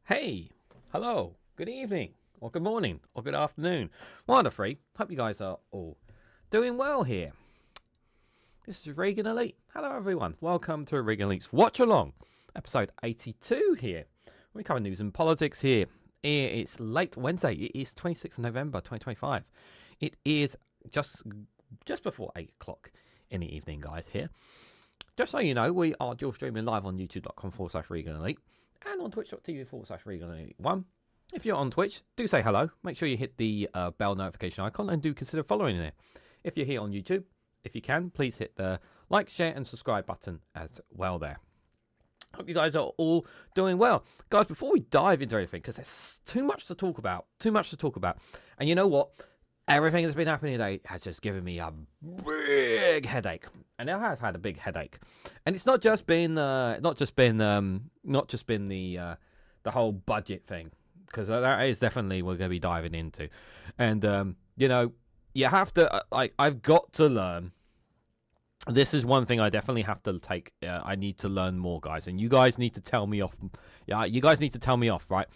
Hey, hello, good evening, or good morning, or good afternoon. One of the three. Hope you guys are all doing well here. This is Reganelite. Hello, everyone. Welcome to Reganelite's Watch Along, episode 82 here. We cover news and politics here. It's late Wednesday. It is 26th of November, 2025. It is just before 8 o'clock in the evening, guys, here. Just so you know, we are dual streaming live on youtube.com/Reganelite and on twitch.tv/Reganelite1. If you're on Twitch, do say hello. Make sure you hit the bell notification icon and do consider following it. If you're here on YouTube, if you can, please hit the like, share, and subscribe button as well there. Hope you guys are all doing well. Guys, before we dive into everything, because there's too much to talk about, And you know what? Everything that's been happening today has just given me a big headache, and I have had a big headache. And it's not just been the whole budget thing, because that is definitely we're going to be diving into. And you have to I've got to learn. This is one thing I definitely have to take. I need to learn more, guys, and you guys need to tell me off. Yeah, you guys need to tell me off, right?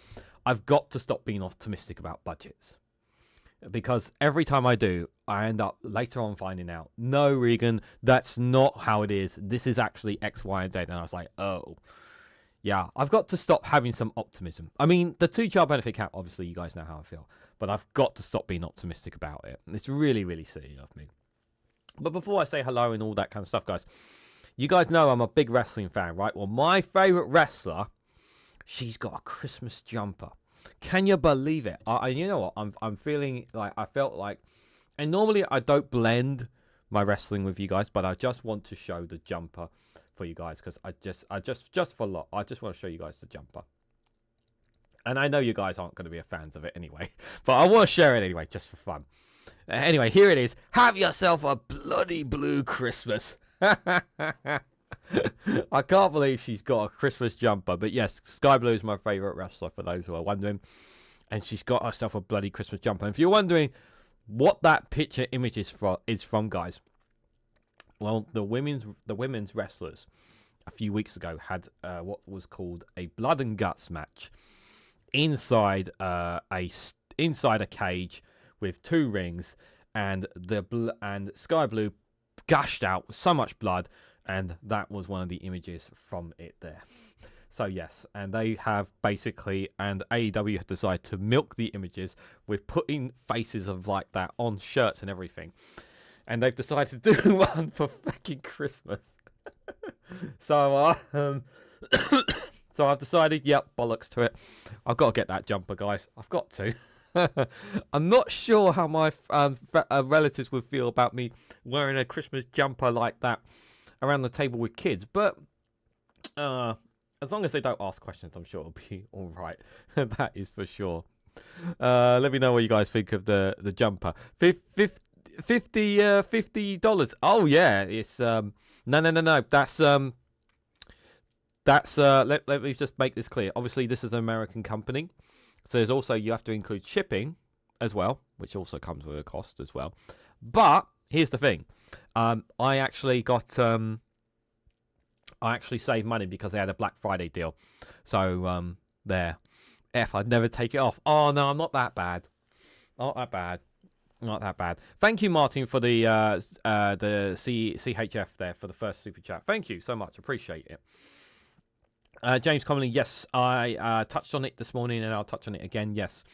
I've got to stop being optimistic about budgets. Because every time I do, I end up later on finding out, no, Regan, that's not how it is. This is actually X, Y, and Z. And I was like, oh, yeah, I've got to stop having some optimism. I mean, the 2-child benefit cap, obviously, you guys know how I feel. But I've got to stop being optimistic about it. It's really, really silly of me. But before I say hello and all that kind of stuff, guys, you guys know I'm a big wrestling fan, right? Well, my favorite wrestler, she's got a Christmas jumper. Can you believe it? You know what? I'm feeling like I felt like, and normally I don't blend my wrestling with you guys, but I just want to show the jumper for you guys because I just want to show you guys the jumper. And I know you guys aren't going to be a fans of it anyway, but I want to share it anyway, just for fun. Anyway, here it is. Have yourself a bloody blue Christmas. I can't believe she's got a Christmas jumper. But yes, Sky Blue is my favourite wrestler, for those who are wondering. And she's got herself a bloody Christmas jumper. And if you're wondering what that picture image is from, guys, well, the women's wrestlers a few weeks ago had what was called a blood and guts match inside a cage with 2 rings, and Sky Blue gushed out so much blood. And that was one of the images from it there. So yes, and they have basically, and AEW have decided to milk the images with putting faces of like that on shirts and everything. And they've decided to do one for fucking Christmas. So so I've decided, yep, bollocks to it. I've got to get that jumper, guys. I've got to. I'm not sure how my relatives would feel about me wearing a Christmas jumper like that around the table with kids, but as long as they don't ask questions, I'm sure it'll be all right. That is for sure. Let me know what you guys think of the jumper. $50. Oh yeah, it's no. That's let me just make this clear. Obviously, this is an American company, so there's also, you have to include shipping as well, which also comes with a cost as well. But here's the thing. I actually saved money because they had a Black Friday deal. So there. I'd never take it off. Oh no, I'm not that bad. Not that bad. Thank you, Martin, for the CHF there for the first super chat. Thank you so much. Appreciate it. James Commonly, yes, I touched on it this morning, and I'll touch on it again. Yes,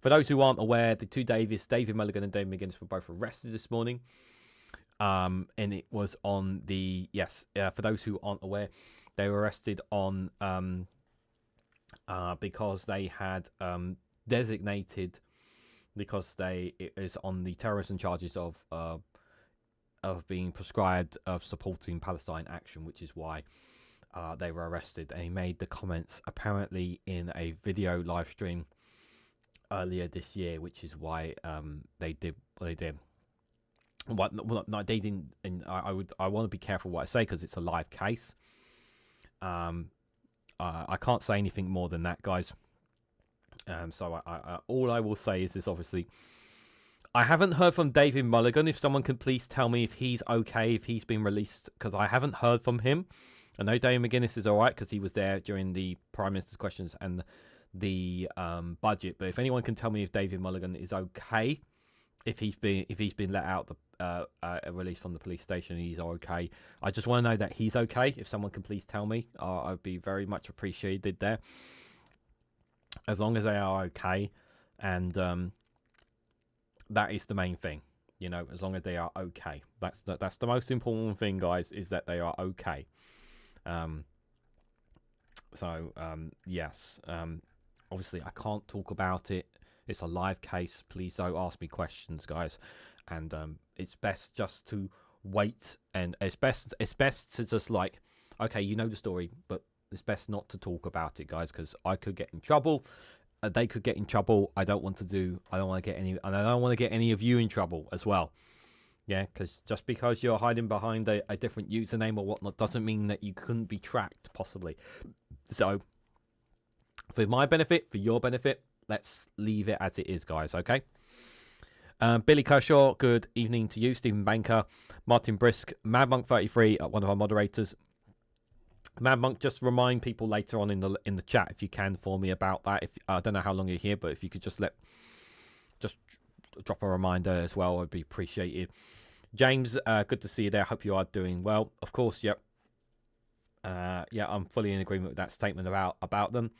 for those who aren't aware, the two David Mulligan and Dave McGuinness, were both arrested this morning. And it was on the for those who aren't aware, they were arrested on because they had designated, because it is on the terrorism charges of being prescribed of supporting Palestine action, which is why they were arrested. And he made the comments apparently in a video live stream earlier this year, which is why they did what they did. No, they didn't. And I want to be careful what I say because it's a live case. I can't say anything more than that, guys. So all I will say is this. Obviously, I haven't heard from David Mulligan. If someone can please tell me if he's okay, if he's been released, because I haven't heard from him. I know Dave McGuinness is all right because he was there during the Prime Minister's questions and the budget. But if anyone can tell me if David Mulligan is okay, if he's been let out released from the police station, he's okay. I just want to know that he's okay. If someone can please tell me, I'd be very much appreciated there. As long as they are okay, and that is the main thing. You know, as long as they are okay, that's the most important thing, guys, is that they are okay. Yes. Obviously, I can't talk about it. It's a live case. Please don't ask me questions, guys. And it's best just to wait. And it's best to just like, okay, you know the story, but it's best not to talk about it, guys, because I could get in trouble. They could get in trouble. I don't want to get any of you in trouble as well. Yeah, because just because you're hiding behind a different username or whatnot doesn't mean that you couldn't be tracked, possibly. So, for my benefit, for your benefit, let's leave it as it is, guys, okay? Billy Kershaw, good evening to you. Stephen Banker, Martin Brisk, Mad Monk 33, one of our moderators. Mad Monk, just remind people later on in the chat if you can for me about that. If I don't know how long you're here, but if you could just drop a reminder as well, I'd be appreciated. James, good to see you there. Hope you are doing well. Of course, yep. Yeah, I'm fully in agreement with that statement about them.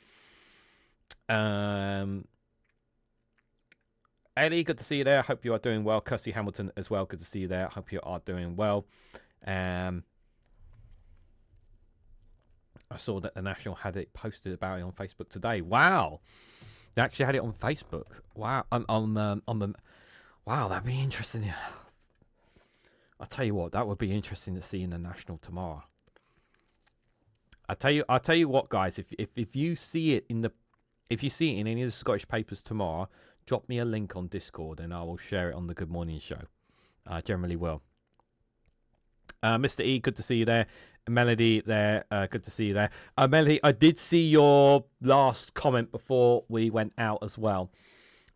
Ellie, good to see you there. Hope you are doing well. Kirsty Hamilton as well. Good to see you there. Hope you are doing well. I saw that the National had it posted about it on Facebook today. Wow, they actually had it on Facebook. Wow, on the wow, that'd be interesting. Yeah. I'll tell you what, that would be interesting to see in the National tomorrow. I'll tell you what, guys. If you see it in any of the Scottish papers tomorrow, drop me a link on Discord and I will share it on the Good Morning Show. I generally will. Mr. E, good to see you there. Melody there, good to see you there. Melody, I did see your last comment before we went out as well.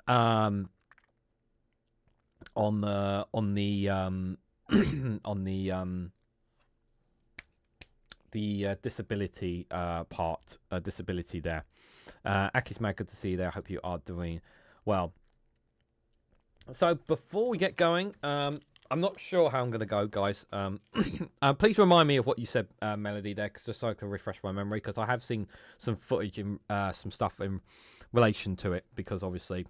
On the disability part, disability there. Akismag, good to see you there. I hope you are doing well. So before we get going, I'm not sure how I'm going to go, guys. Please remind me of what you said, Melody, there, just so I can refresh my memory, because I have seen some footage and some stuff in relation to it, because obviously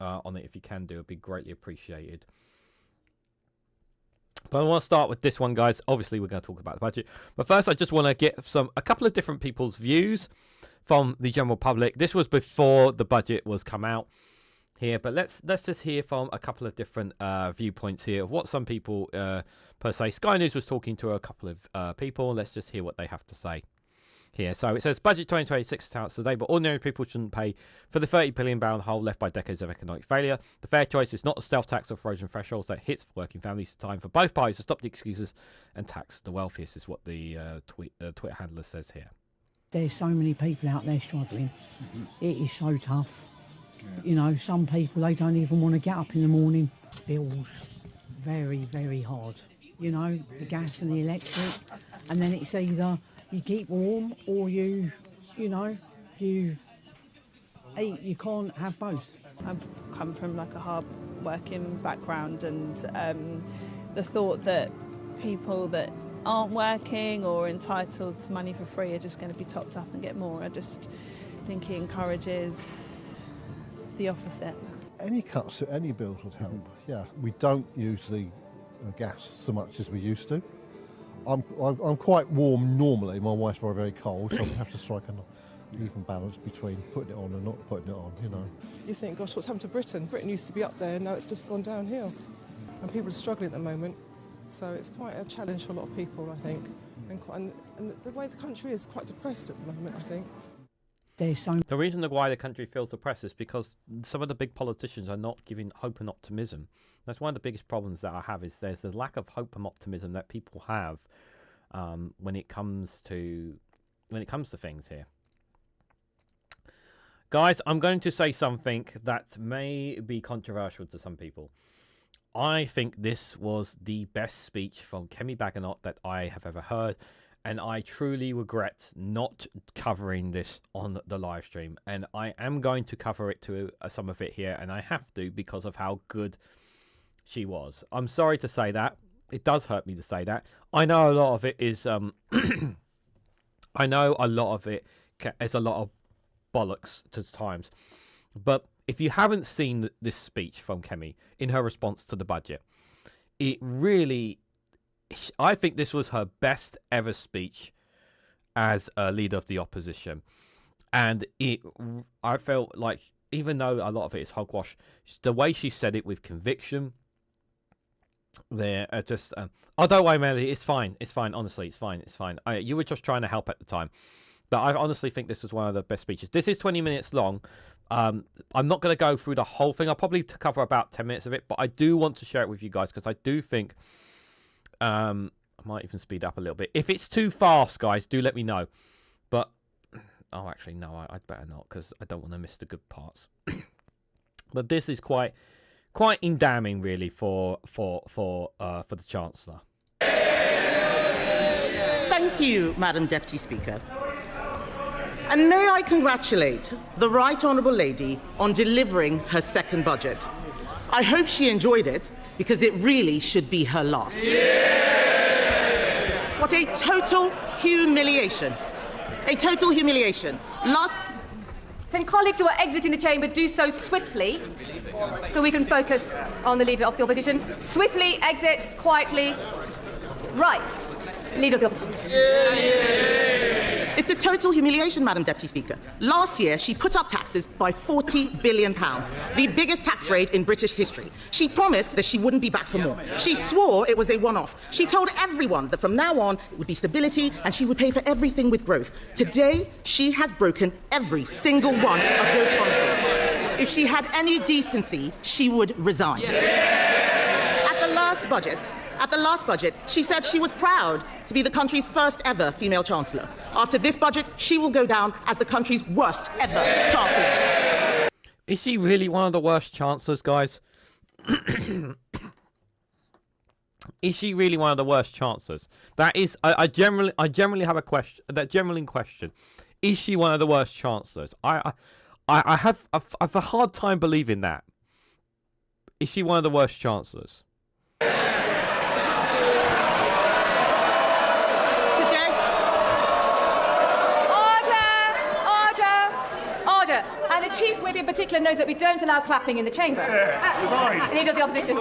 on it, if you can do, it'd be greatly appreciated. But I want to start with this one, guys. Obviously, we're going to talk about the budget. But first, I just want to get a couple of different people's views from the general public. This was before the budget was come out here, but let's just hear from a couple of different viewpoints here of what some people per se. Sky News was talking to a couple of people. Let's just hear what they have to say here. So it says budget 2026 touts today, but ordinary people shouldn't pay for the 30 billion pound hole left by decades of economic failure. The fair choice is not a stealth tax or frozen thresholds that hits working families. It's time for both parties to stop the excuses and tax the wealthiest, is what the Twitter handler says here. There's so many people out there struggling. It is so tough. You know, some people, they don't even want to get up in the morning. Bills, very, very hard. You know, the gas and the electric. And then it's either you keep warm or you eat. You can't have both. I've come from like a hard working background, and the thought that people that aren't working or entitled to money for free are just going to be topped up and get more, I just think it encourages the opposite. Any cuts to any bills would help. Yeah, we don't use the gas so much as we used to. I'm quite warm normally. My wife's very, very cold, so we have to strike an even balance between putting it on and not putting it on. You know. You think, gosh, what's happened to Britain? Britain used to be up there, now it's just gone downhill, and people are struggling at the moment. So it's quite a challenge for a lot of people, I think, and the way the country is quite depressed at the moment, I think. The reason why the country feels depressed is because some of the big politicians are not giving hope and optimism. That's one of the biggest problems that I have, is there's a lack of hope and optimism that people have when it comes to things here. Guys, I'm going to say something that may be controversial to some people. I think this was the best speech from Kemi Badenoch that I have ever heard. and I truly regret not covering this on the live stream. And I am going to cover it to some of it here, and I have to because of how good she was. I'm sorry to say that. It does hurt me to say that. I know a lot of it is. I know a lot of it is a lot of bollocks to times, but if you haven't seen this speech from Kemi in her response to the budget, it really, I think this was her best ever speech as a leader of the opposition. And I felt like, even though a lot of it is hogwash, the way she said it with conviction, there just oh, don't worry, Melody, it's fine, honestly, it's fine. You were just trying to help at the time, but I honestly think this is one of the best speeches. This is 20 minutes long. I'm not going to go through the whole thing. I'll probably cover about 10 minutes of it, but I do want to share it with you guys because I do think I might even speed up a little bit. If it's too fast, guys, do let me know. But oh, actually no, I'd better not, because I don't want to miss the good parts. But this is quite damning, really, for the Chancellor. Thank you, Madam Deputy Speaker. And may I congratulate the Right Honourable Lady on delivering her second budget. I hope she enjoyed it, because it really should be her last. What a total humiliation. A total humiliation. Can colleagues who are exiting the chamber do so swiftly, so we can focus on the Leader of the Opposition? Swiftly exit, quietly. Right. Leader of the Opposition. It's a total humiliation, Madam Deputy Speaker. Last year, she put up taxes by £40 billion, the biggest tax rate in British history. She promised that she wouldn't be back for more. She swore it was a one-off. She told everyone that from now on, it would be stability and she would pay for everything with growth. Today, she has broken every single one of those promises. If she had any decency, she would resign. At the last budget, she said she was proud to be the country's first ever female Chancellor. After this budget, she will go down as the country's worst ever Chancellor. Is she really one of the worst Chancellors, guys? Is she really one of the worst Chancellors? That is, I generally have a question. That generally in question. Is she one of the worst Chancellors? I have a hard time believing that. Is she one of the worst Chancellors? And the Chief Whip in particular knows that we don't allow clapping in the chamber. Leader of the Opposition.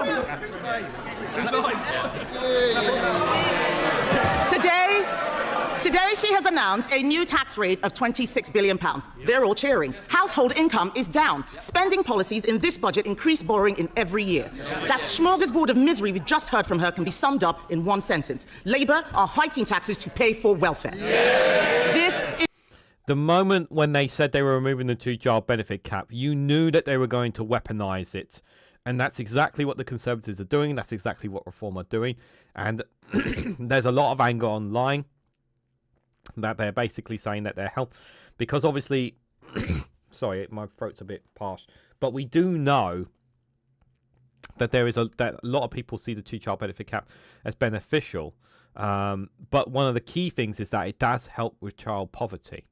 Today she has announced a new tax rate of £26 billion. They're all cheering. Household income is down. Spending policies in this budget increase borrowing in every year. That smorgasbord of misery we just heard from her can be summed up in one sentence. Labour are hiking taxes to pay for welfare. The moment when they said they were removing the two-child benefit cap, you knew that they were going to weaponize it. And that's exactly what the Conservatives are doing. That's exactly what Reform are doing. And there's a lot of anger online that they're basically saying that they're help. Because obviously, sorry, my throat's a bit parched. But we do know that that a lot of people see the two-child benefit cap as beneficial. But one of the key things is that it does help with child poverty.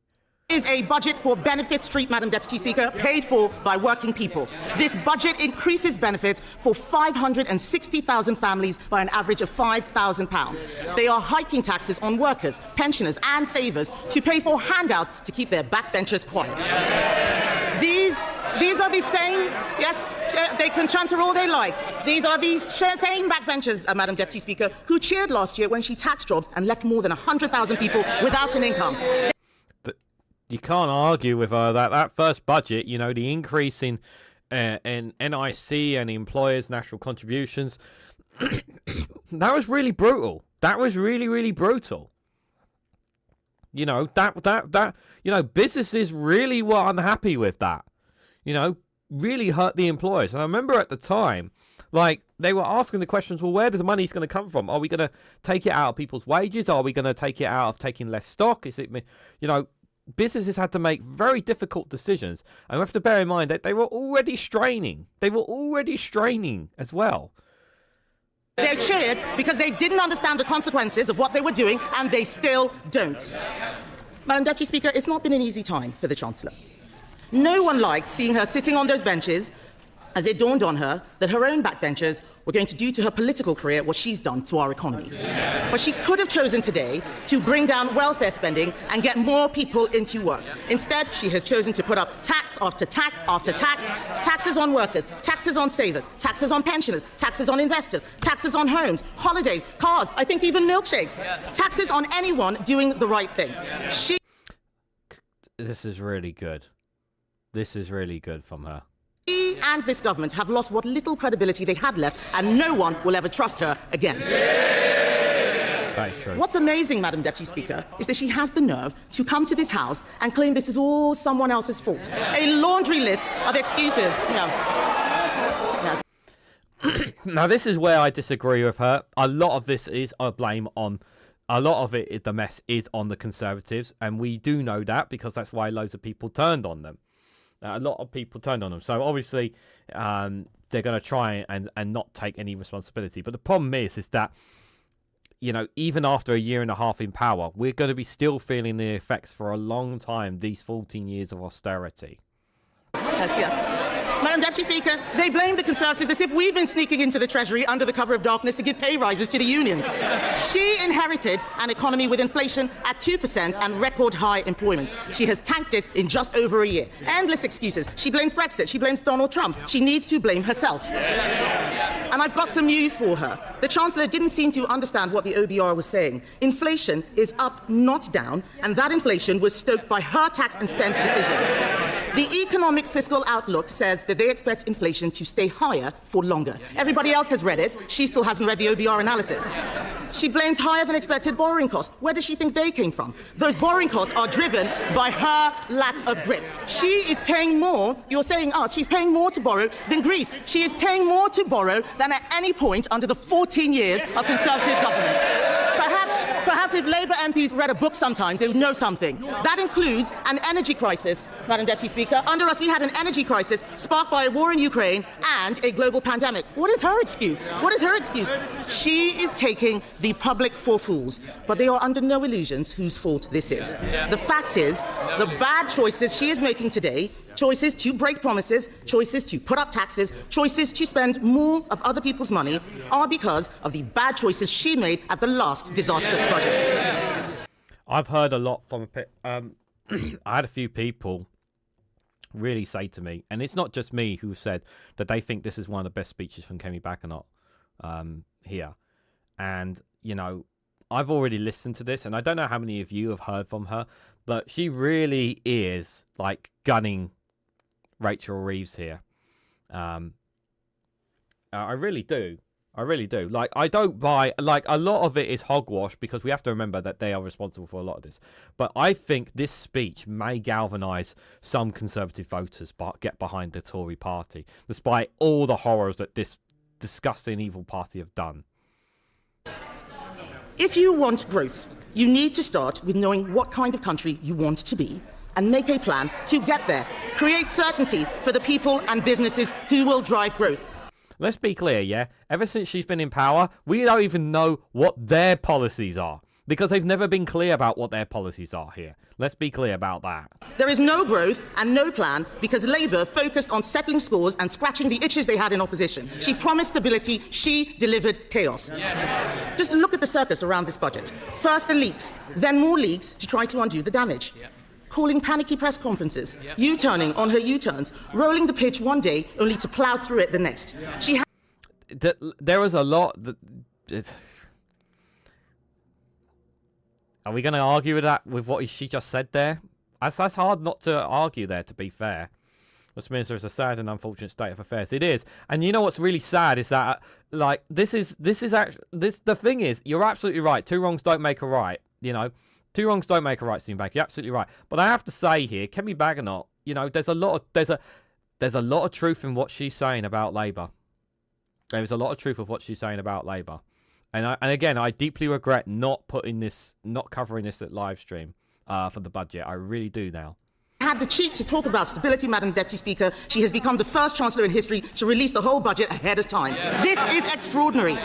Is a budget for Benefit Street, Madam Deputy Speaker, paid for by working people. This budget increases benefits for 560,000 families by an average of £5,000. They are hiking taxes on workers, pensioners and savers to pay for handouts to keep their backbenchers quiet. These are the same, yes, they can chanter all they like. These are the same backbenchers, Madam Deputy Speaker, who cheered last year when she taxed jobs and left more than 100,000 people without an income. You can't argue with that first budget. You know, the increase in NIC and employers' national contributions. That was really brutal. That was really, really brutal. You know, businesses really were unhappy with that. You know, really hurt the employers. And I remember at the time, like, they were asking the questions, well, where did the money's going to come from? Are we going to take it out of people's wages? Are we going to take it out of taking less stock? Is it, you know, businesses had to make very difficult decisions. And we have to bear in mind that they were already straining. They were already straining as well. They cheered because they didn't understand the consequences of what they were doing, and they still don't. Madam Deputy Speaker, it's not been an easy time for the Chancellor. No one liked seeing her sitting on those benches as it dawned on her that her own backbenchers were going to do to her political career what she's done to our economy. But she could have chosen today to bring down welfare spending and get more people into work. Instead, she has chosen to put up tax after tax after tax, taxes on workers, taxes on savers, taxes on pensioners, taxes on investors, taxes on homes, holidays, cars, I think even milkshakes, taxes on anyone doing the right thing. This is really good. This is really good from her. She and this government have lost what little credibility they had left, and no one will ever trust her again. That is true. What's amazing, Madam Deputy Speaker, is that she has the nerve to come to this House and claim this is all someone else's fault. A laundry list of excuses. Yes. Now, this is where I disagree with her. A lot of this is a blame on... A lot of it, the mess is on the Conservatives, and we do know that because that's why loads of people turned on them. A lot of people turned on them. So obviously, they're going to try and not take any responsibility. But the problem is that, you know, even after a year and a half in power, we're going to be still feeling the effects for a long time, these 14 years of austerity. Yes. Madam Deputy Speaker, they blame the Conservatives as if we've been sneaking into the Treasury under the cover of darkness to give pay rises to the unions. She inherited an economy with inflation at 2% and record high employment. She has tanked it in just over a year. Endless excuses. She blames Brexit. She blames Donald Trump. She needs to blame herself. And I've got some news for her. The Chancellor didn't seem to understand what the OBR was saying. Inflation is up, not down, and that inflation was stoked by her tax and spend decisions. The economic fiscal outlook says that they expect inflation to stay higher for longer. Everybody else has read it. She still hasn't read the OBR analysis. She blames higher than expected borrowing costs. Where does she think they came from? Those borrowing costs are driven by her lack of grip. She is paying more, you're saying us, she's paying more to borrow than Greece. She is paying more to borrow than at any point under the 14 years of Conservative government. Perhaps if Labour MPs read a book sometimes, they would know something. That includes an energy crisis, Madam Deputy Speaker. Under us, we had an energy crisis sparked by a war in Ukraine and a global pandemic. What is her excuse? What is her excuse? She is taking the public for fools, but they are under no illusions whose fault this is. The fact is, the bad choices she is making today, choices to break promises, choices to put up taxes, choices to spend more of other people's money, are because of the bad choices she made at the last disastrous budget. I've heard a lot from I had a few people really say to me, and it's not just me who said that they think this is one of the best speeches from Kemi Bakkenot here. And, you know, I've already listened to this, and I don't know how many of you have heard from her, but she really is, like, gunning Rachel Reeves here. I really do. I really do. Like, I don't buy... Like, a lot of it is hogwash because we have to remember that they are responsible for a lot of this. But I think this speech may galvanise some Conservative voters get behind the Tory party, despite all the horrors that this disgusting evil party have done. If you want growth, you need to start with knowing what kind of country you want to be and make a plan to get there. Create certainty for the people and businesses who will drive growth. Let's be clear, yeah? Ever since she's been in power, we don't even know what their policies are because they've never been clear about what their policies are here. Let's be clear about that. There is no growth and no plan because Labour focused on settling scores and scratching the itches they had in opposition. She promised stability, she delivered chaos. Yes. Just look at the circus around this budget. First the leaks, then more leaks to try to undo the damage. Yep. Calling panicky press conferences, U-turning on her U-turns, rolling the pitch one day only to plough through it the next. She there was a lot that... Are we going to argue with that, with what she just said there? That's hard not to argue there, to be fair. Westminster is a sad and unfortunate state of affairs. It is. And you know what's really sad is that, like, the thing is, you're absolutely right. Two wrongs don't make a right, you know. Two wrongs don't make a right, Stephen Baker. You're absolutely right. But I have to say here, Kemi Bakkenot, you know, there's a lot of truth in what she's saying about Labour. There's a lot of truth of what she's saying about Labour. And again, I deeply regret not covering this at live stream for the budget. I really do now. Had the cheek to talk about stability, Madam Deputy Speaker. She has become the first Chancellor in history to release the whole budget ahead of time. This is extraordinary.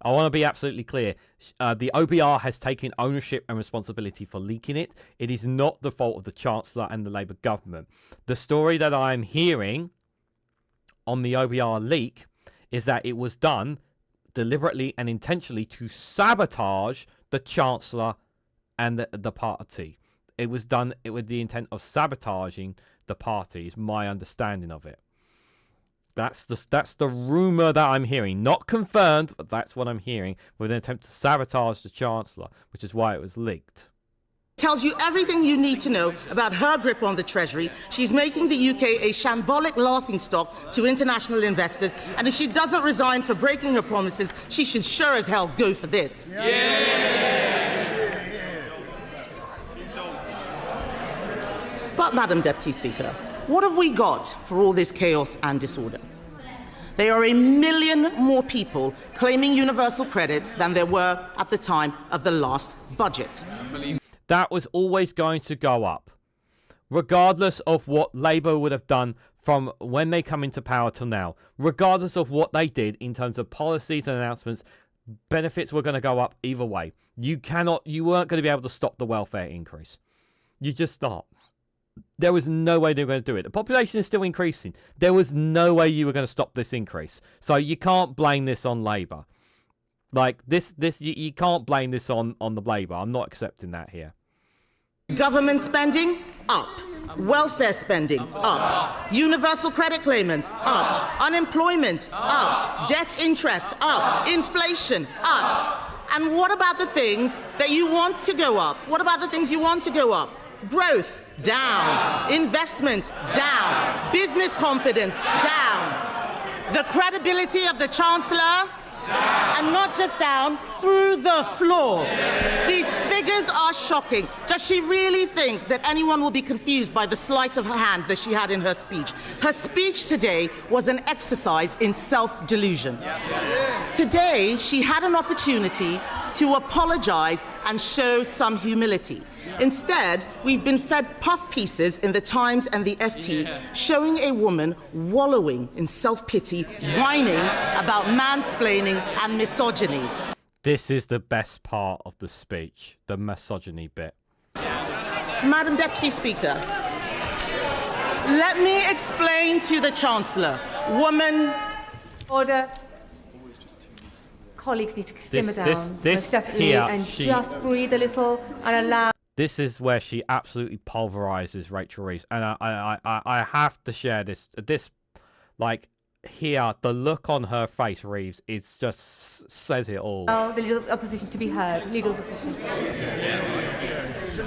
I want to be absolutely clear. The OBR has taken ownership and responsibility for leaking it. It is not the fault of the Chancellor and the Labour government. The story that I'm hearing on the OBR leak is that it was done deliberately and intentionally to sabotage the Chancellor and the party. It was done with the intent of sabotaging the party, is my understanding of it. That's the rumour that I'm hearing. Not confirmed, but that's what I'm hearing, with an attempt to sabotage the Chancellor, which is why it was leaked. Tells you everything you need to know about her grip on the Treasury. She's making the UK a shambolic laughingstock to international investors, and if she doesn't resign for breaking her promises, she should sure as hell go for this. But, Madam Deputy Speaker, what have we got for all this chaos and disorder? There are 1 million more people claiming universal credit than there were at the time of the last budget. That was always going to go up, regardless of what Labour would have done from when they come into power till now. Regardless of what they did in terms of policies and announcements, benefits were going to go up either way. You weren't going to be able to stop the welfare increase. You just not. There was no way they were going to do it. The population is still increasing. There was no way you were going to stop this increase. So you can't blame this on Labour. Like, you can't blame this on the Labour. I'm not accepting that here. Government spending, up. Welfare spending, up. Universal credit claimants, up. Unemployment, up. Debt interest, up. Inflation, up. And what about the things that you want to go up? What about the things you want to go up? Growth, down. Investment, down. Business confidence, down. The credibility of the Chancellor, and not just down, through the floor. These figures are shocking. Does she really think that anyone will be confused by the sleight of her hand that she had in her speech? Her speech today was an exercise in self-delusion. Today, she had an opportunity to apologize and show some humility. Instead, we've been fed puff pieces in the Times and the FT showing a woman wallowing in self-pity, whining about mansplaining and misogyny. This is the best part of the speech, the misogyny bit. Madam Deputy Speaker, let me explain to the Chancellor. Woman... Order. Colleagues need to simmer down, most definitely, and just breathe a little and allow... This is where she absolutely pulverizes Rachel Reeves, and I have to share this. Like, here, the look on her face, Reeves, is just says it all. The legal opposition to be heard. Legal opposition.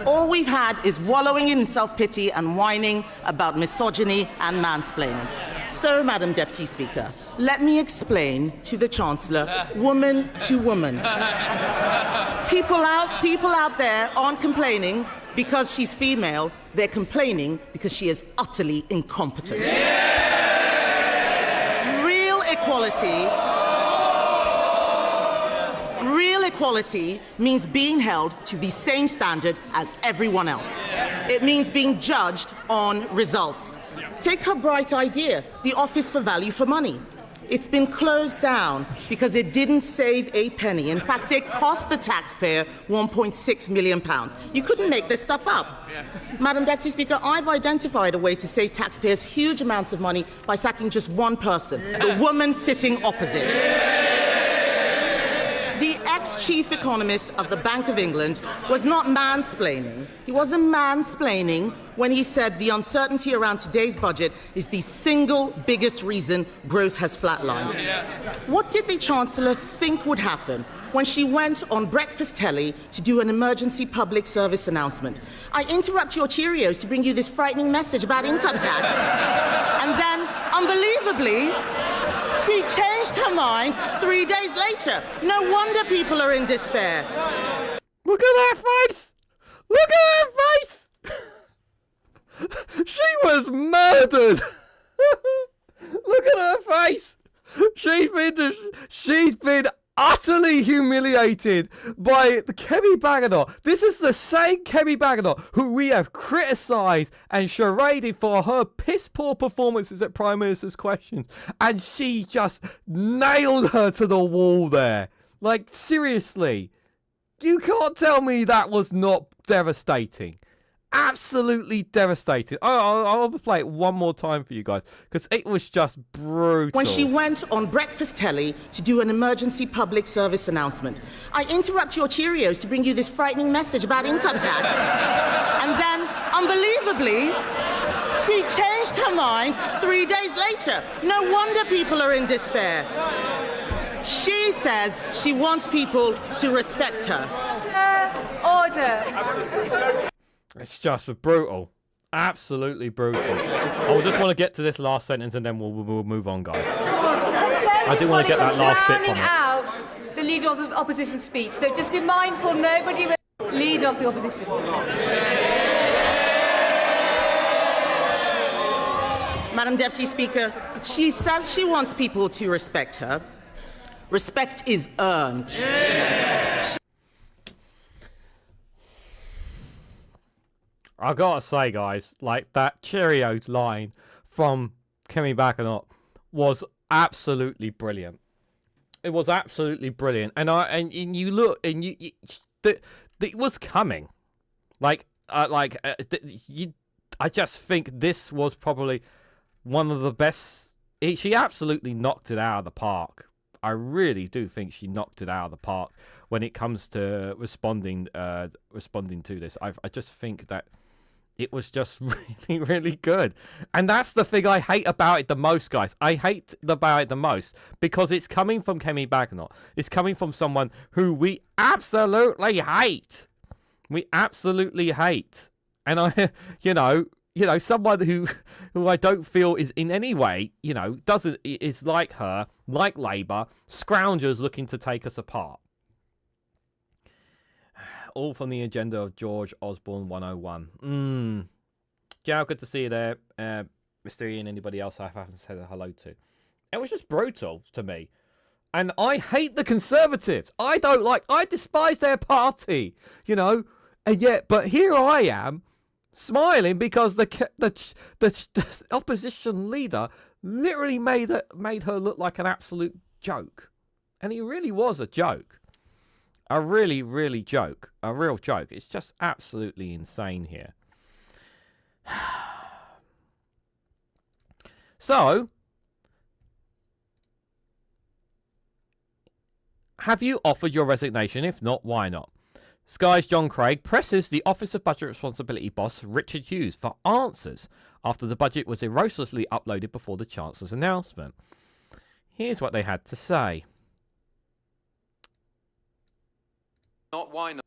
All we've had is wallowing in self-pity and whining about misogyny and mansplaining. So, Madam Deputy Speaker, let me explain to the Chancellor, woman to woman. People out there aren't complaining because she's female. They're complaining because she is utterly incompetent. Real equality means being held to the same standard as everyone else. It means being judged on results. Take her bright idea, the Office for Value for Money. It's been closed down because it didn't save a penny. In fact, it cost the taxpayer £1.6 million. You couldn't make this stuff up. Madam Deputy Speaker, I've identified a way to save taxpayers huge amounts of money by sacking just one person, the woman sitting opposite. The ex-chief economist of the Bank of England was not mansplaining. He wasn't mansplaining when he said the uncertainty around today's budget is the single biggest reason growth has flatlined. What did the Chancellor think would happen when she went on breakfast telly to do an emergency public service announcement? I interrupt your Cheerios to bring you this frightening message about income tax. And then, unbelievably, she changed her mind 3 days later. No wonder people are in despair. Look at her face! Look at her face! She was murdered! Look at her face! She's been utterly humiliated by Kemi Baganoff. This is the same Kemi Baganoff who we have criticised and charaded for her piss-poor performances at Prime Minister's Questions. And she just nailed her to the wall there. Like, seriously. You can't tell me that was not devastating. Absolutely devastating. I'll play it one more time for you guys because it was just brutal. When she went on breakfast telly to do an emergency public service announcement, I interrupt your Cheerios to bring you this frightening message about income tax. And then, unbelievably, she changed her mind 3 days later. No wonder people are in despair. She says she wants people to respect her. Order. It's just brutal. Absolutely brutal. I just want to get to this last sentence and then we'll move on, guys. I do want to get that last bit from it. Out the leader of the opposition speech. So just be mindful, nobody will leader of the opposition. Madam Deputy Speaker, she says she wants people to respect her. Respect is earned. I gotta say, guys, like that Cheerios line from Kemi Bakkenot was absolutely brilliant. It was absolutely brilliant, and you look and it was coming. I just think this was probably one of the best. She absolutely knocked it out of the park. I really do think she knocked it out of the park when it comes to responding to this. I just think that it was just really, really good. And that's the thing I hate about it the most, guys. I hate about it the most because it's coming from Kemi Bakkenot. It's coming from someone who we absolutely hate. We absolutely hate. And I, someone who I don't feel is in any way, is like her, like Labour, scroungers looking to take us apart. All from the agenda of George Osborne 101. Joe, good to see you there. Mr. Ian, anybody else I haven't said hello to. It was just brutal to me. And I hate the Conservatives. I despise their party, and yet, but here I am, smiling because the opposition leader literally made her look like an absolute joke. And he really was a joke. A really, really joke. A real joke. It's just absolutely insane here. So, have you offered your resignation? If not, why not? Sky's John Craig presses the Office of Budget Responsibility boss Richard Hughes for answers after the budget was erroneously uploaded before the Chancellor's announcement. Here's what they had to say. Not, why not?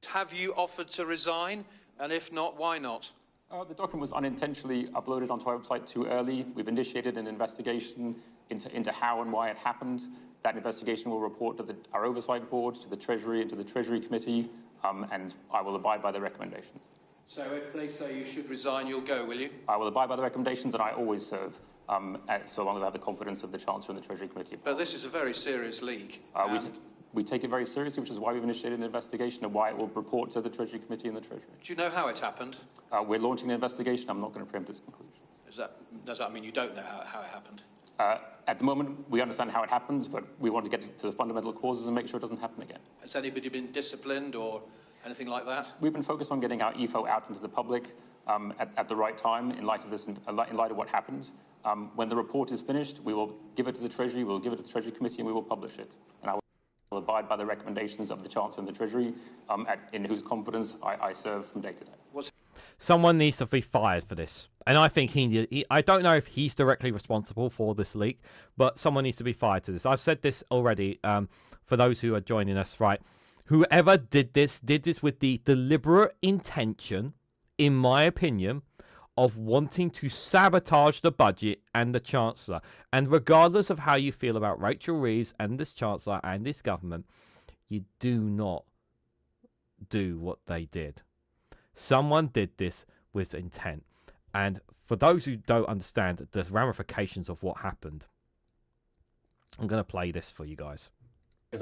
Have you offered to resign? And if not, why not? The document was unintentionally uploaded onto our website too early. We've initiated an investigation into how and why it happened. That investigation will report to our oversight board, to the Treasury and to the Treasury Committee, and I will abide by the recommendations. So if they say you should resign, you'll go, will you? I will abide by the recommendations, and I always serve, so long as I have the confidence of the Chancellor and the Treasury Committee. But this is a very serious leak. We take it very seriously, which is why we've initiated an investigation and why it will report to the Treasury Committee and the Treasury. Do you know how it happened? We're launching an investigation. I'm not going to preempt its conclusions. Does that mean you don't know how it happened? At the moment, we understand how it happened, but we want to get to the fundamental causes and make sure it doesn't happen again. Has anybody been disciplined or anything like that? We've been focused on getting our EFO out into the public at the right time in light of this, in light of what happened. When the report is finished, we will give it to the Treasury, we'll give it to the Treasury Committee, and we will publish it. And I will abide by the recommendations of the Chancellor and the Treasury, in whose confidence I serve from day to day. Someone needs to be fired for this. And I think I don't know if he's directly responsible for this leak, but someone needs to be fired to this. I've said this already for those who are joining us, right? Whoever did this with the deliberate intention, in my opinion, of wanting to sabotage the budget and the Chancellor. And regardless of how you feel about Rachel Reeves and this Chancellor and this government, you do not do what they did. Someone did this with intent. And for those who don't understand the ramifications of what happened, I'm going to play this for you guys.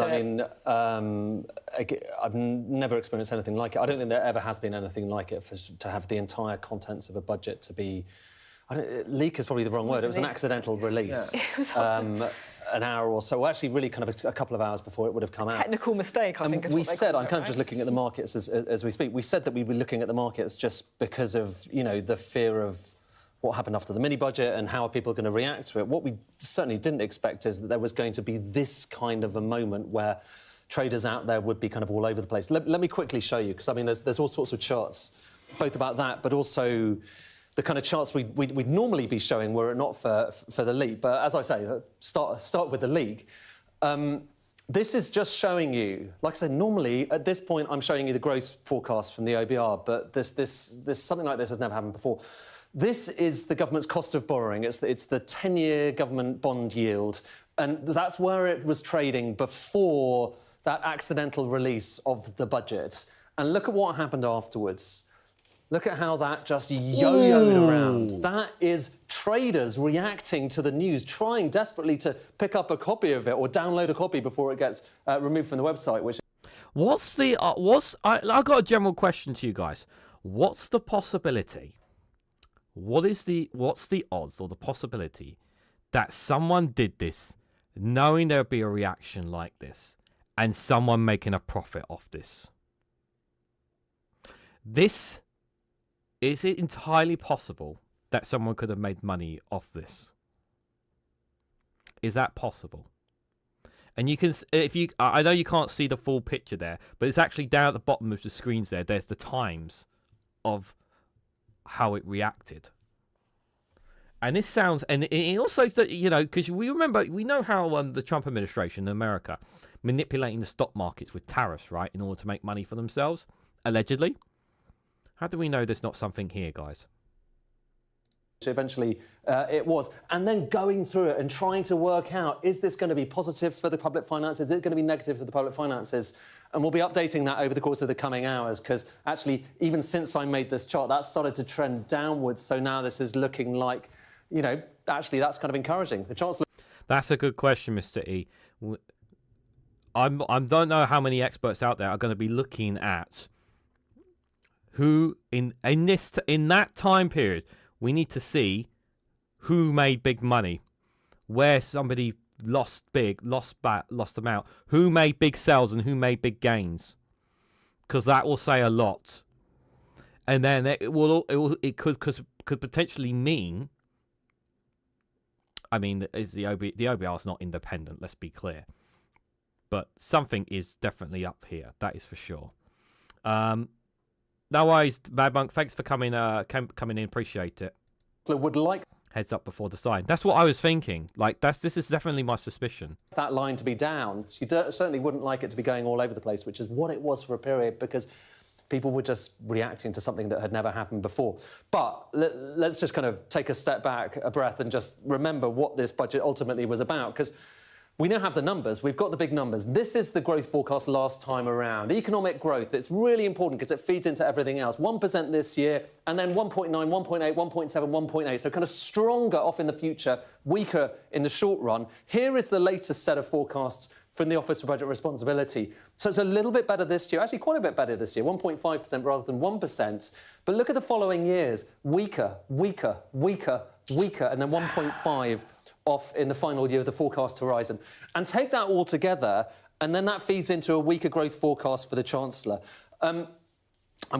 I mean, I've never experienced anything like it. I don't think there ever has been anything like it, to have the entire contents of a budget to be leak is probably the wrong word. It was an accidental release. It was an hour or so, well, actually really kind of a couple of hours before it would have come out. Technical mistake, I think is what they said, call I'm it, kind of just right? looking at the markets as we speak. We said that we were looking at the markets just because of, the fear of what happened after the mini-budget and how are people going to react to it. What we certainly didn't expect is that there was going to be this kind of a moment where traders out there would be kind of all over the place. Let me quickly show you, because, I mean, there's all sorts of charts, both about that, but also the kind of charts we'd normally be showing were it not for the leak. But as I say, start with the leak. This is just showing you, like I said, normally at this point I'm showing you the growth forecast from the OBR, but this something like this has never happened before. This is the government's cost of borrowing. It's the 10-year government bond yield, and that's where it was trading before that accidental release of the budget. And look at what happened afterwards. Look at how that just yo-yoed around. That is traders reacting to the news, trying desperately to pick up a copy of it or download a copy before it gets removed from the website. Which I've got a general question to you guys. What's the possibility? What's the odds or the possibility that someone did this, knowing there'd be a reaction like this, and someone making a profit off this? Is it entirely possible that someone could have made money off this? Is that possible? And you can, I know you can't see the full picture there, but it's actually down at the bottom of the screens there. There's the times of how it reacted. And this sounds, and it also, because we know how the Trump administration in America manipulating the stock markets with tariffs, right, in order to make money for themselves, allegedly. How do we know there's not something here, guys? Eventually it was. And then going through it and trying to work out, is this going to be positive for the public finances? Is it going to be negative for the public finances? And we'll be updating that over the course of the coming hours, because actually, even since I made this chart, that started to trend downwards. So now this is looking like, actually that's kind of encouraging. The Chancellor... That's a good question, Mr. E. I don't know how many experts out there are going to be looking at who in that time period. We need to see who made big money, where somebody lost amount, who made big sales and who made big gains, because that will say a lot. And then it could potentially mean, I mean, is the OBR is not independent, let's be clear, but something is definitely up here, that is for sure. No worries, Bad Monk. Thanks for coming in. Appreciate it. Would like heads up before the sign. That's what I was thinking. Like this is definitely my suspicion. That line to be down. She certainly wouldn't like it to be going all over the place, which is what it was for a period, because people were just reacting to something that had never happened before. But let's just kind of take a step back, a breath, and just remember what this budget ultimately was about, because we now have the numbers. We've got the big numbers. This is the growth forecast last time around. Economic growth, it's really important because it feeds into everything else. 1% this year, and then 1.9, 1.8, 1.7, 1.8. So kind of stronger off in the future, weaker in the short run. Here is the latest set of forecasts from the Office for Budget Responsibility. So it's a little bit better this year, actually quite a bit better this year, 1.5% rather than 1%. But look at the following years. Weaker, weaker, weaker, weaker, and then 1.5 off in the final year of the forecast horizon. And take that all together, and then that feeds into a weaker growth forecast for the Chancellor. And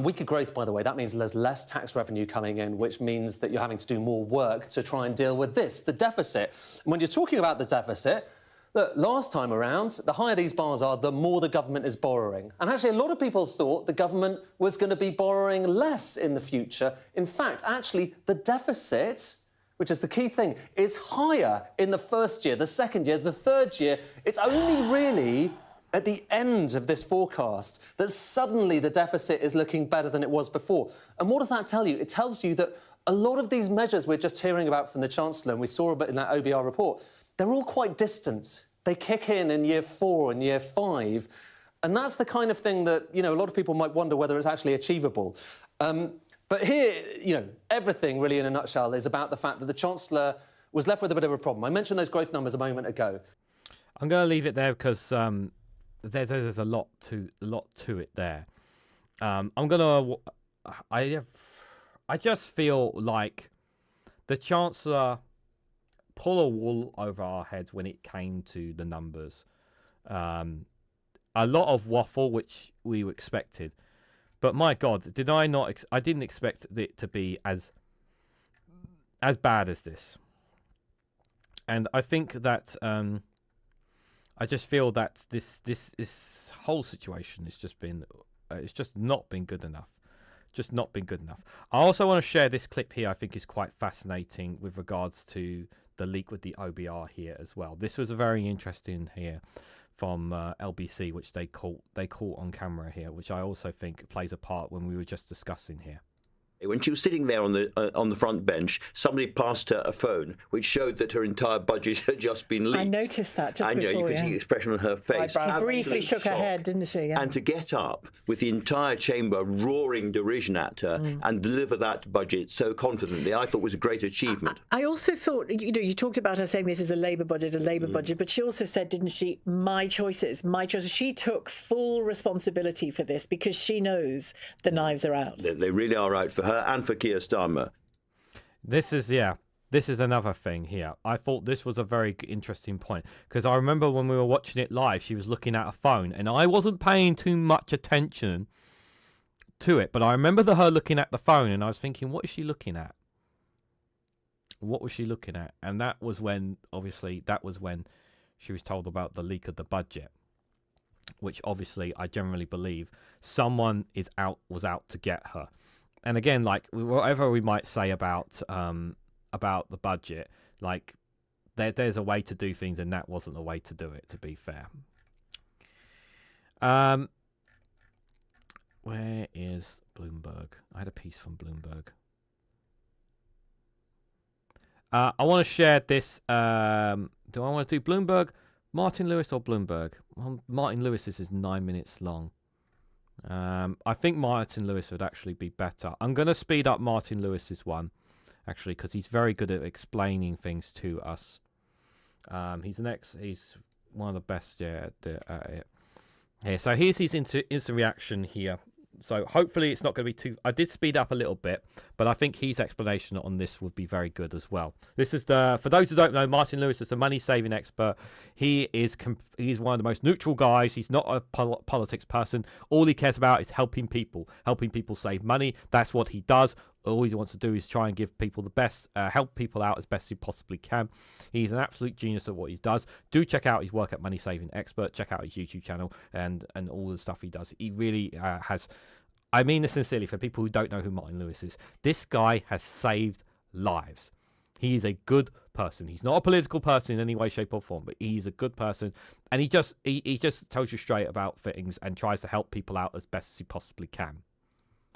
weaker growth, by the way, that means there's less tax revenue coming in, which means that you're having to do more work to try and deal with this, the deficit. And when you're talking about the deficit, look, last time around, the higher these bars are, the more the government is borrowing. And actually, a lot of people thought the government was going to be borrowing less in the future. In fact, actually, the deficit, which is the key thing, is higher in the first year, the second year, the third year. It's only really at the end of this forecast that suddenly the deficit is looking better than it was before. And what does that tell you? It tells you that a lot of these measures we're just hearing about from the Chancellor, and we saw a bit in that OBR report, they're all quite distant. They kick in year 4 and year 5. And that's the kind of thing that, a lot of people might wonder whether it's actually achievable. But here, everything really in a nutshell is about the fact that the Chancellor was left with a bit of a problem. I mentioned those growth numbers a moment ago. I'm going to leave it there because there's a lot to it there. I just feel like the Chancellor pull a wool over our heads when it came to the numbers. A lot of waffle, which we expected. But my God, did I not? I didn't expect it to be as bad as this. And I think that I just feel that this whole situation has just been it's just not been good enough. Just not been good enough. I also want to share this clip here. I think is quite fascinating with regards to the leak with the OBR here as well. This was a very interesting here from LBC, which they caught on camera here, which I also think plays a part when we were just discussing here. When she was sitting there on the front bench, somebody passed her a phone, which showed that her entire budget had just been leaked. I noticed that just before. And you could see the expression on her face. She briefly shook her head, didn't she? Yeah. And to get up with the entire chamber roaring derision at her and deliver that budget so confidently, I thought was a great achievement. I also thought, you talked about her saying this is a Labour budget, but she also said, didn't she, my choices. She took full responsibility for this because she knows the knives are out. They really are out for her and for Keir Starmer. This is another thing here. I thought this was a very interesting point because I remember when we were watching it live, she was looking at a phone and I wasn't paying too much attention to it, but I remember her looking at the phone and I was thinking, what is she looking at? What was she looking at? And that was when she was told about the leak of the budget, which obviously I generally believe someone was out to get her. And again, like whatever we might say about the budget, like there's a way to do things, and that wasn't the way to do it. To be fair, where is Bloomberg? I had a piece from Bloomberg. I want to share this. Do I want to do Bloomberg, Martin Lewis, or Bloomberg? Well, Martin Lewis's is 9 minutes long. I think Martin Lewis would actually be better. I'm going to speed up Martin Lewis's one, actually, because he's very good at explaining things to us. He's one of the best at it. Here, so here's his instant reaction here. So hopefully it's not going to be too... I did speed up a little bit, but I think his explanation on this would be very good as well. This is for those who don't know, Martin Lewis is a money-saving expert. He's one of the most neutral guys. He's not a politics person. All he cares about is helping people save money. That's what he does. All he wants to do is try and give people the best, help people out as best he possibly can. He's an absolute genius at what he does. Do check out his work at Money Saving Expert. Check out his YouTube channel and all the stuff he does. He really has. I mean this sincerely for people who don't know who Martin Lewis is. This guy has saved lives. He is a good person. He's not a political person in any way, shape, or form, but he's a good person, and he just tells you straight about things and tries to help people out as best as he possibly can.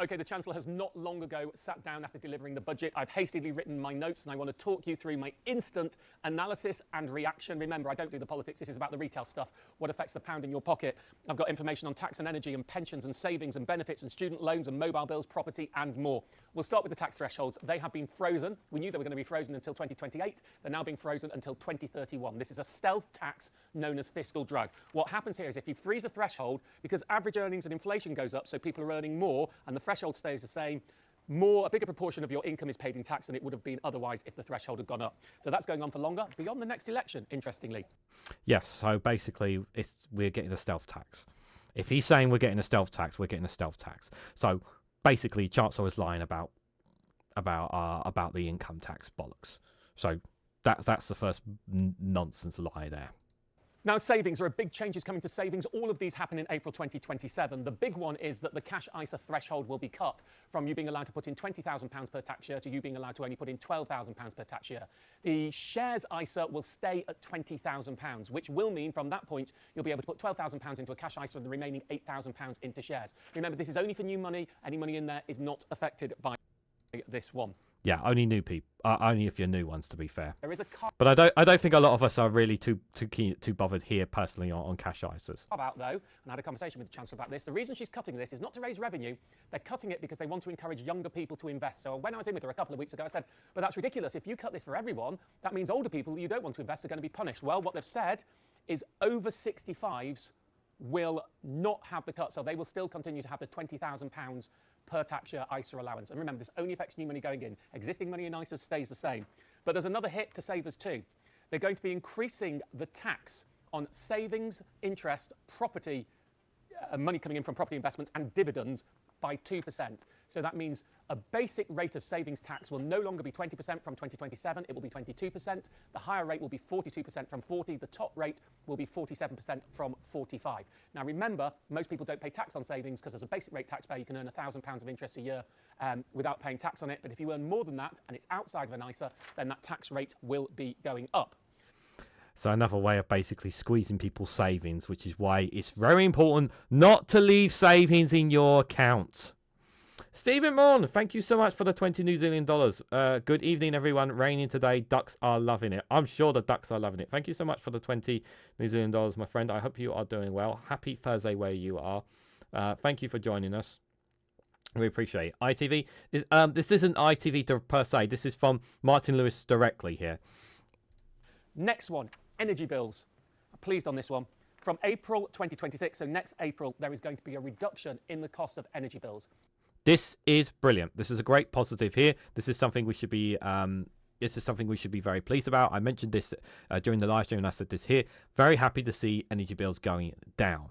OK, the Chancellor has not long ago sat down after delivering the budget. I've hastily written my notes and I want to talk you through my instant analysis and reaction. Remember, I don't do the politics. This is about the retail stuff, what affects the pound in your pocket. I've got information on tax and energy and pensions and savings and benefits and student loans and mobile bills, property and more. We'll start with the tax thresholds. They have been frozen. We knew they were going to be frozen until 2028. They're now being frozen until 2031. This is a stealth tax known as fiscal drug. What happens here is if you freeze a threshold, because average earnings and inflation goes up, so people are earning more, and the threshold stays the same, a bigger proportion of your income is paid in tax than it would have been otherwise if the threshold had gone up. So that's going on for longer, beyond the next election, interestingly. Yes, so basically we're getting a stealth tax. If he's saying we're getting a stealth tax, we're getting a stealth tax. So basically, Chancellor is lying about the income tax bollocks. So that's the first nonsense lie there. Now, savings, there are big changes coming to savings. All of these happen in April 2027. The big one is that the cash ISA threshold will be cut from you being allowed to put in £20,000 per tax year to you being allowed to only put in £12,000 per tax year. The shares ISA will stay at £20,000, which will mean from that point you'll be able to put £12,000 into a cash ISA and the remaining £8,000 into shares. Remember, this is only for new money. Any money in there is not affected by this one. Yeah, only new people. Only if you're new ones, to be fair. There is a but I don't think a lot of us are really too bothered here personally on cash ISAs. About though, and I had a conversation with the Chancellor about this. The reason she's cutting this is not to raise revenue. They're cutting it because they want to encourage younger people to invest. So when I was in with her a couple of weeks ago, I said, "But that's ridiculous. If you cut this for everyone, that means older people who you don't want to invest are going to be punished." Well, what they've said is over 65s will not have the cut, so they will still continue to have the £20,000 per tax year ISA allowance. And remember, this only affects new money going in. Existing money in ISA stays the same. But there's another hit to savers too. They're going to be increasing the tax on savings, interest, property, money coming in from property investments and dividends by 2%. So that means a basic rate of savings tax will no longer be 20% from 2027, it will be 22%. The higher rate will be 42% from 40, the top rate will be 47% from 45. Now remember, most people don't pay tax on savings because as a basic rate taxpayer you can earn £1,000 of interest a year without paying tax on it, but if you earn more than that and it's outside of an ISA, then that tax rate will be going up. So another way of basically squeezing people's savings, which is why it's very important not to leave savings in your account. Stephen Morn, thank you so much for the 20 New Zealand dollars. Good evening, everyone. Raining today. Ducks are loving it. I'm sure the ducks are loving it. Thank you so much for the 20 New Zealand dollars, my friend. I hope you are doing well. Happy Thursday where you are. Thank you for joining us. We appreciate it. ITV. This isn't ITV per se. This is from Martin Lewis directly here. Next one. Energy bills. I'm pleased on this one. From April 2026, so next April, there is going to be a reduction in the cost of energy bills. This is brilliant. This is a great positive here. This is something we should be very pleased about. I mentioned this during the live stream and I said this here. Very happy to see energy bills going down.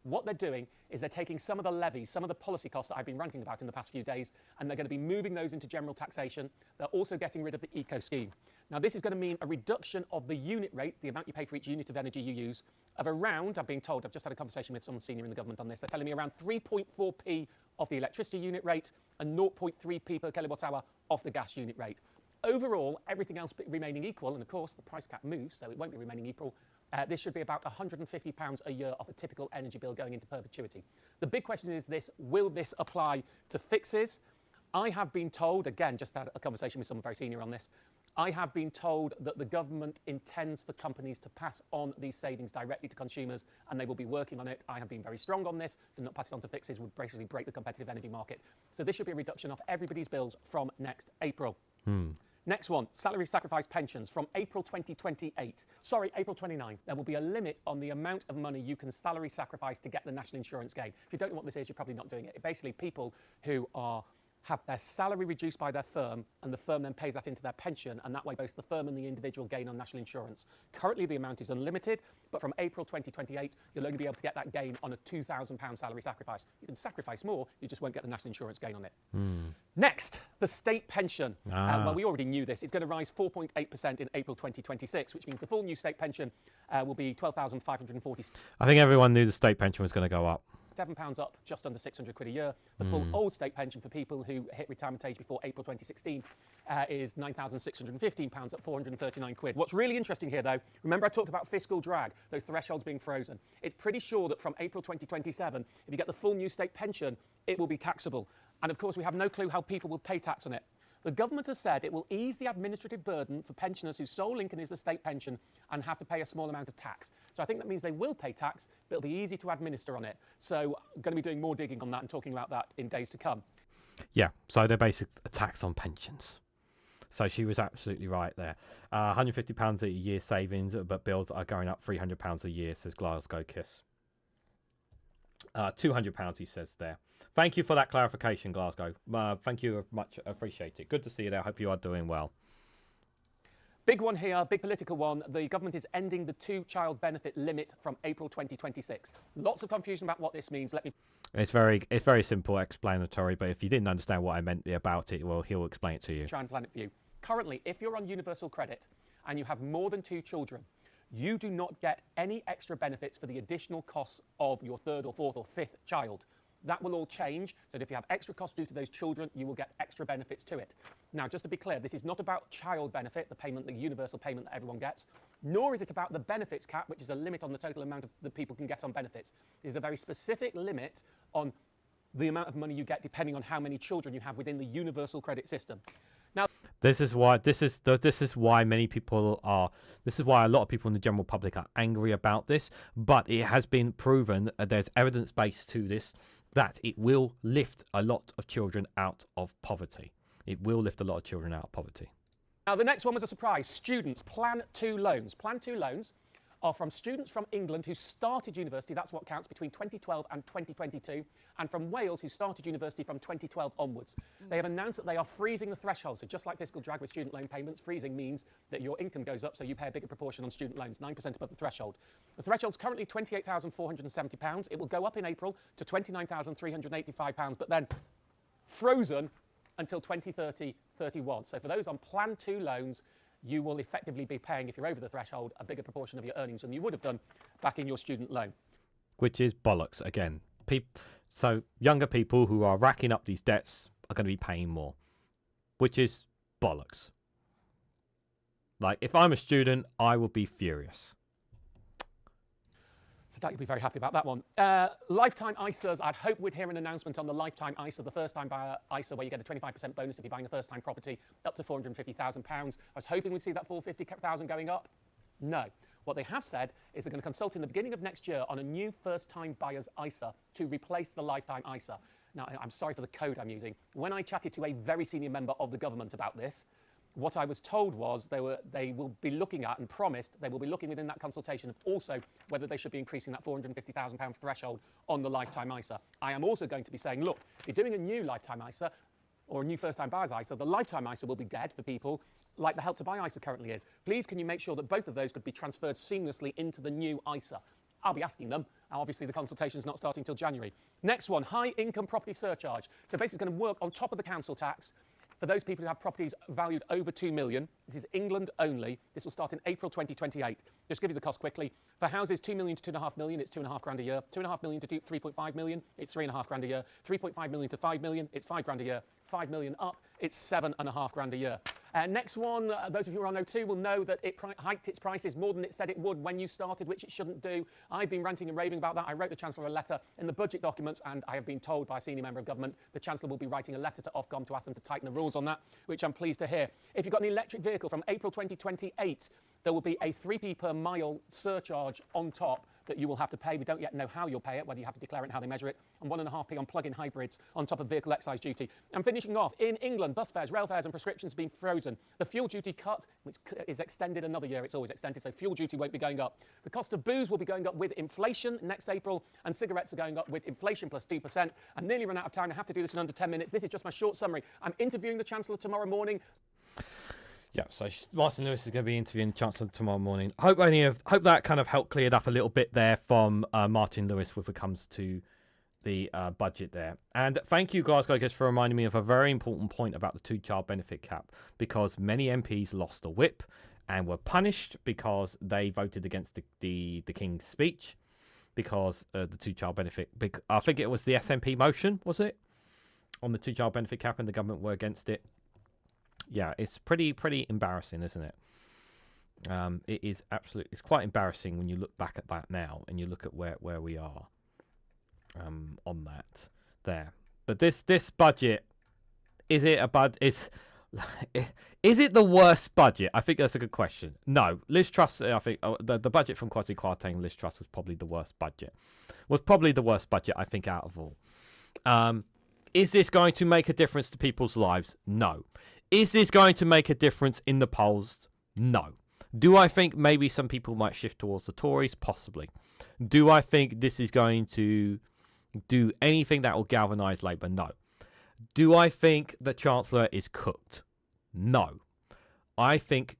What they're doing is they're taking some of the levies, some of the policy costs that I've been ranting about in the past few days, and they're going to be moving those into general taxation. They're also getting rid of the eco scheme. Now, this is going to mean a reduction of the unit rate, the amount you pay for each unit of energy you use, of around, I'm being told, I've just had a conversation with someone senior in the government on this, they're telling me around 3.4p of the electricity unit rate and 0.3p per kilowatt hour off the gas unit rate. Overall, everything else remaining equal, and of course the price cap moves, so it won't be remaining equal, this should be about £150 a year off a typical energy bill going into perpetuity. The big question is this: will this apply to fixes? I have been told, again, just had a conversation with someone very senior on this, I have been told that the government intends for companies to pass on these savings directly to consumers, and they will be working on it. I have been very strong on this. To not pass it on to fixes would basically break the competitive energy market. So this should be a reduction of everybody's bills from next April. Next one, salary sacrifice pensions from April 2028. Sorry, April 29. There will be a limit on the amount of money you can salary sacrifice to get the national insurance gain. If you don't know what this is, you're probably not doing it. Basically, people who have their salary reduced by their firm, and the firm then pays that into their pension, and that way both the firm and the individual gain on national insurance. Currently, the amount is unlimited, but from April 2028, you'll only be able to get that gain on a £2,000 salary sacrifice. You can sacrifice more, you just won't get the national insurance gain on it. Next, the state pension. Well, we already knew this. It's going to rise 4.8% in April 2026, which means the full new state pension will be £12,540. I think everyone knew the state pension was going to go up. £7 up, just under 600 quid a year. The full old state pension for people who hit retirement age before April 2016 is £9,615, up 439 quid. What's really interesting here, though, remember I talked about fiscal drag, those thresholds being frozen. It's pretty sure that from April 2027, if you get the full new state pension, it will be taxable. And of course, we have no clue how people will pay tax on it. The government has said it will ease the administrative burden for pensioners whose sole income is the state pension and have to pay a small amount of tax. So I think that means they will pay tax, but it'll be easy to administer on it. So I'm going to be doing more digging on that and talking about that in days to come. Yeah, so they're basically a tax on pensions. So she was absolutely right there. £150 a year savings, but bills are going up £300 a year, says Glasgow Kiss. £200, he says there. Thank you for that clarification, Glasgow. Thank you much. Appreciate it. Good to see you there. Hope you are doing well. Big one here, big political one. The government is ending the two-child benefit limit from April 2026. Lots of confusion about what this means. It's very simple, explanatory. But if you didn't understand what I meant about it, well, he'll explain it to you. Try and plan it for you. Currently, if you're on universal credit and you have more than 2 children, you do not get any extra benefits for the additional costs of your 3rd or 4th or 5th child. That will all change, so that if you have extra costs due to those children, you will get extra benefits to it. Now, just to be clear, this is not about child benefit, the payment, the universal payment that everyone gets, nor is it about the benefits cap, which is a limit on the total amount that people can get on benefits. It is a very specific limit on the amount of money you get depending on how many children you have within the universal credit system. Now, this is why many people are. This is why a lot of people in the general public are angry about this. But it has been proven, there's evidence based to this, that it will lift a lot of children out of poverty. It will lift a lot of children out of poverty. Now, the next one was a surprise. Students, Plan 2 loans. Plan 2 loans are from students from England who started university, that's what counts, between 2012 and 2022, and from Wales who started university from 2012 onwards. They have announced that they are freezing the threshold. So just like fiscal drag with student loan payments, freezing means that your income goes up, so you pay a bigger proportion on student loans, 9% above the threshold. The threshold's currently £28,470. It will go up in April to £29,385, but then frozen until 2030-31. So for those on Plan 2 loans, you will effectively be paying, if you're over the threshold, a bigger proportion of your earnings than you would have done back in your student loan. Which is bollocks again. So younger people who are racking up these debts are going to be paying more, which is bollocks. Like, if I'm a student, I will be furious. So Dak, you'll be very happy about that one. Lifetime ISAs, I'd hope we'd hear an announcement on the lifetime ISA, the first-time buyer ISA, where you get a 25% bonus if you're buying a first-time property, up to £450,000. I was hoping we'd see that £450,000 going up. No. What they have said is they're going to consult in the beginning of next year on a new first-time buyer's ISA to replace the lifetime ISA. Now, I'm sorry for the code I'm using. When I chatted to a very senior member of the government about this, what I was told was they will be looking at, and promised they will be looking within that consultation of also whether they should be increasing that £450,000 threshold on the lifetime ISA. I am also going to be saying, look, if you're doing a new lifetime ISA or a new first-time buyer's ISA, the lifetime ISA will be dead for people like the Help to Buy ISA currently is. Please, can you make sure that both of those could be transferred seamlessly into the new ISA? I'll be asking them. Obviously, the consultation is not starting until January. Next one, high income property surcharge. So basically, it's going to work on top of the council tax for those people who have properties valued over 2 million. This is England only. This will start in April 2028. Just give you the cost quickly. For houses 2 million to 2.5 million, it's £2.5 a year. 2.5 million to 3.5 million, it's £3.5 a year. 3.5 million to 5 million, it's £5 a year. 5 million up, it's £7.5 a year. Next one, those of you who are on O2 will know that it hiked its prices more than it said it would when you started, which it shouldn't do. I've been ranting and raving about that. I wrote the Chancellor a letter in the budget documents, and I have been told by a senior member of government the Chancellor will be writing a letter to Ofcom to ask them to tighten the rules on that, which I'm pleased to hear. If you've got an electric vehicle from April 2028, there will be a 3p per mile surcharge on top that you will have to pay. We don't yet know how you'll pay it, whether you have to declare it and how they measure it, and 1.5p on plug-in hybrids on top of vehicle excise duty. And finishing off, in England, bus fares, rail fares and prescriptions have been frozen. The fuel duty cut, which is extended another year, it's always extended, so fuel duty won't be going up. The cost of booze will be going up with inflation next April, and cigarettes are going up with inflation plus 2%. I'm nearly run out of time. I have to do this in under 10 minutes. This is just my short summary. I'm interviewing the Chancellor tomorrow morning. Yeah, so Martin Lewis is going to be interviewing the Chancellor tomorrow morning. Hope that kind of helped clear it up a little bit there from Martin Lewis when it comes to the budget there. And thank you guys for reminding me of a very important point about the two-child benefit cap, because many MPs lost the whip and were punished because they voted against the King's speech, because the two-child benefit. I think it was the SNP motion, was it, on the two-child benefit cap, and the government were against it. Yeah, it's pretty embarrassing, isn't it? It is absolutely. It's quite embarrassing when you look back at that now and you look at where we are on that there. But this budget, is it a is it the worst budget? I think that's a good question. No, Liz Truss. I think the budget from Kwasi Kwarteng, Liz Truss was probably the worst budget. I think, out of all. Is this going to make a difference to people's lives? No. Is this going to make a difference in the polls? No. Do I think maybe some people might shift towards the Tories? Possibly. Do I think this is going to do anything that will galvanise Labour? No. Do I think the Chancellor is cooked? No. I think,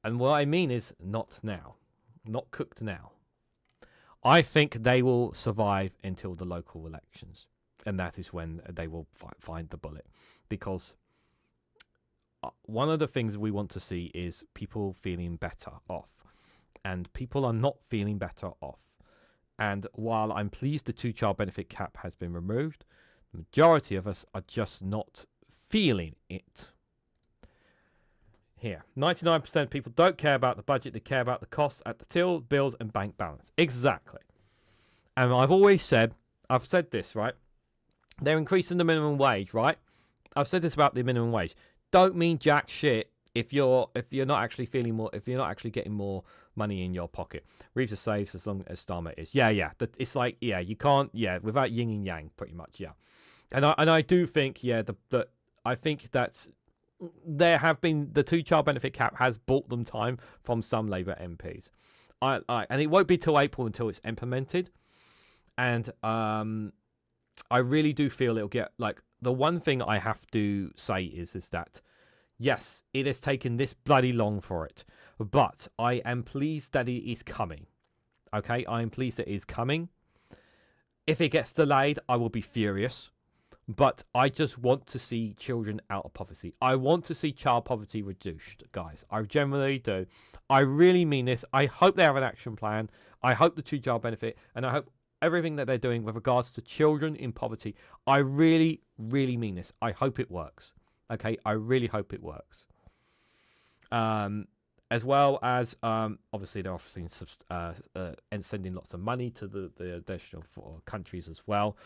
and what I mean is not now. Not cooked now. I think they will survive until the local elections. And that is when they will find the bullet. Because one of the things we want to see is people feeling better off. And people are not feeling better off. And while I'm pleased the two-child benefit cap has been removed, the majority of us are just not feeling it. Here, 99% of people don't care about the budget. They care about the costs at the till, bills and bank balance. Exactly. And I've said this, right? They're increasing the minimum wage, right? I've said this about the minimum wage. Don't mean jack shit if you're not actually feeling more, if you're not actually getting more money in your pocket. Reeves saves as long as Starmer is. Yeah. It's like, yeah, you can't, without yin and yang, pretty much, yeah. And I do think, I think that there have been, the two-child benefit cap has bought them time from some Labour MPs. and it won't be till April until it's implemented. And I really do feel it'll get, like, the one thing I have to say is that, yes, it has taken this bloody long for it, but I am pleased that it is coming. Okay, I am pleased that it is coming. If it gets delayed, I will be furious. But I just want to see children out of poverty. I want to see child poverty reduced, guys. I generally do. I really mean this. I hope they have an action plan. I hope the two-child benefit, and I hope everything that they're doing with regards to children in poverty. I really, really mean this. I hope it works. Okay, I really hope it works. As well as, obviously, they're offering and sending lots of money to the additional countries as well.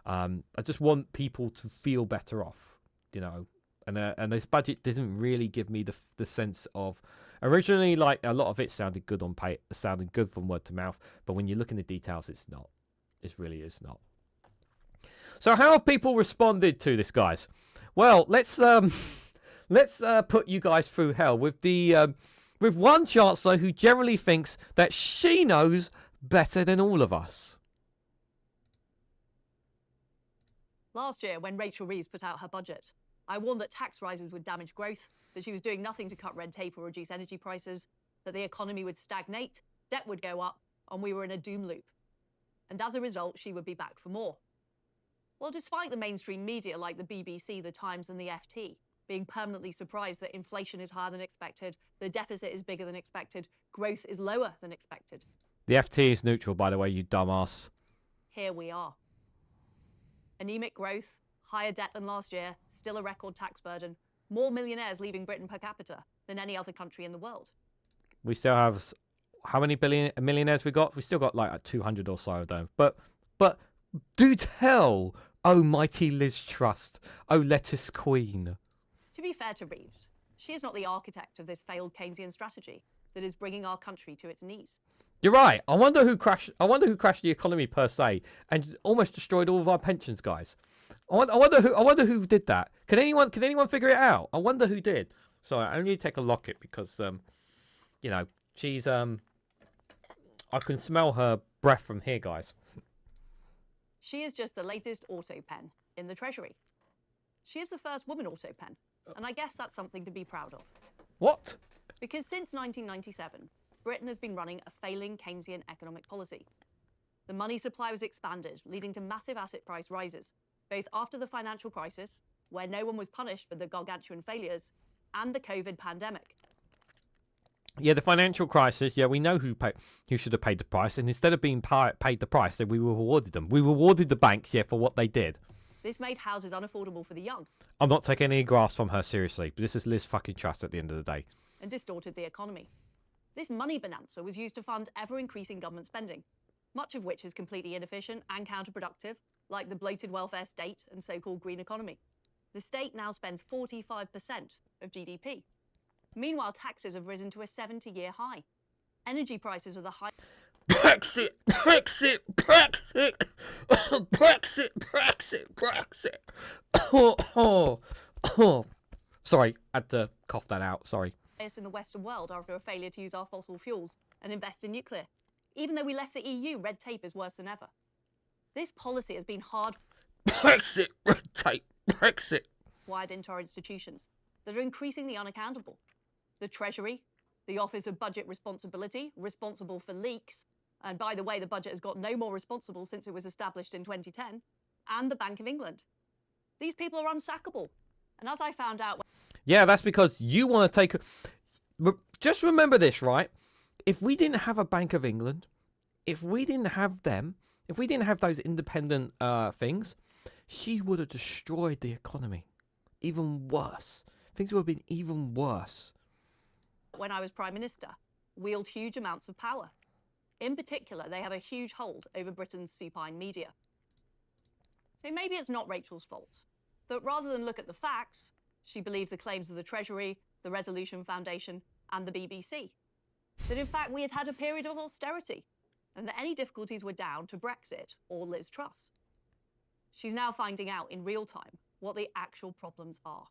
I just want people to feel better off, you know. And this budget doesn't really give me the sense of. Originally, like, a lot of it sounded good on paper, sounded good from word to mouth, but when you look in the details, it's not. It really is not. So how have people responded to this, guys? Well, let's put you guys through hell with with one chancellor who generally thinks that she knows better than all of us. Last year, when Rachel Reeves put out her budget, I warned that tax rises would damage growth, that she was doing nothing to cut red tape or reduce energy prices, that the economy would stagnate, debt would go up, and we were in a doom loop. And as a result, she would be back for more. Well, despite the mainstream media like the BBC, the Times, and the FT being permanently surprised that inflation is higher than expected, the deficit is bigger than expected, growth is lower than expected. The FT is neutral, by the way, you dumbass. Here we are. Anemic growth, higher debt than last year, still a record tax burden, more millionaires leaving Britain per capita than any other country in the world. We still have, how many millionaires we got? We still got like 200 or so, though. But do tell, oh mighty Liz Truss, oh lettuce queen. To be fair to Reeves, she is not the architect of this failed Keynesian strategy that is bringing our country to its knees. You're right. I wonder who crashed the economy per se and almost destroyed all of our pensions, guys. I wonder who did that. Can anyone figure it out? I wonder who did. Sorry, I only take a locket because you know, she's I can smell her breath from here, guys. She is just the latest auto pen in the Treasury. She is the first woman auto pen, and I guess that's something to be proud of. What? Because since 1997, Britain has been running a failing Keynesian economic policy. The money supply was expanded, leading to massive asset price rises, both after the financial crisis, where no one was punished for the gargantuan failures, and the COVID pandemic. Yeah, the financial crisis. Yeah, we know who should have paid the price, and instead of being paid the price, then we rewarded them. We rewarded the banks, yeah, for what they did. This made houses unaffordable for the young. I'm not taking any graphs from her seriously, but this is Liz fucking Truss at the end of the day. And distorted the economy. This money bonanza was used to fund ever-increasing government spending, much of which is completely inefficient and counterproductive, like the bloated welfare state and so-called green economy. The state now spends 45% of GDP. Meanwhile, taxes have risen to a 70-year high. Energy prices are the highest. Brexit, Brexit, Brexit, Brexit, Brexit, Brexit. Sorry, I had to cough that out. Sorry. In the Western world after a failure to use our fossil fuels and invest in nuclear. Even though we left the EU, red tape is worse than ever. This policy has been hard. Brexit, red tape, Brexit. Wired into our institutions that are increasingly unaccountable. The Treasury, the Office of Budget Responsibility, responsible for leaks. And by the way, the budget has got no more responsible since it was established in 2010. And the Bank of England. These people are unsackable. And as I found out... Yeah, that's because you want to take... Just remember this, right? If we didn't have a Bank of England, if we didn't have them, if we didn't have those independent things, she would have destroyed the economy. Even worse. Things would have been even worse. When I was Prime Minister, wield huge amounts of power. In particular, they have a huge hold over Britain's supine media. So maybe it's not Rachel's fault. That rather than look at the facts, she believes the claims of the Treasury, the Resolution Foundation, and the BBC. That in fact we had had a period of austerity, and that any difficulties were down to Brexit or Liz Truss. She's now finding out in real time what the actual problems are.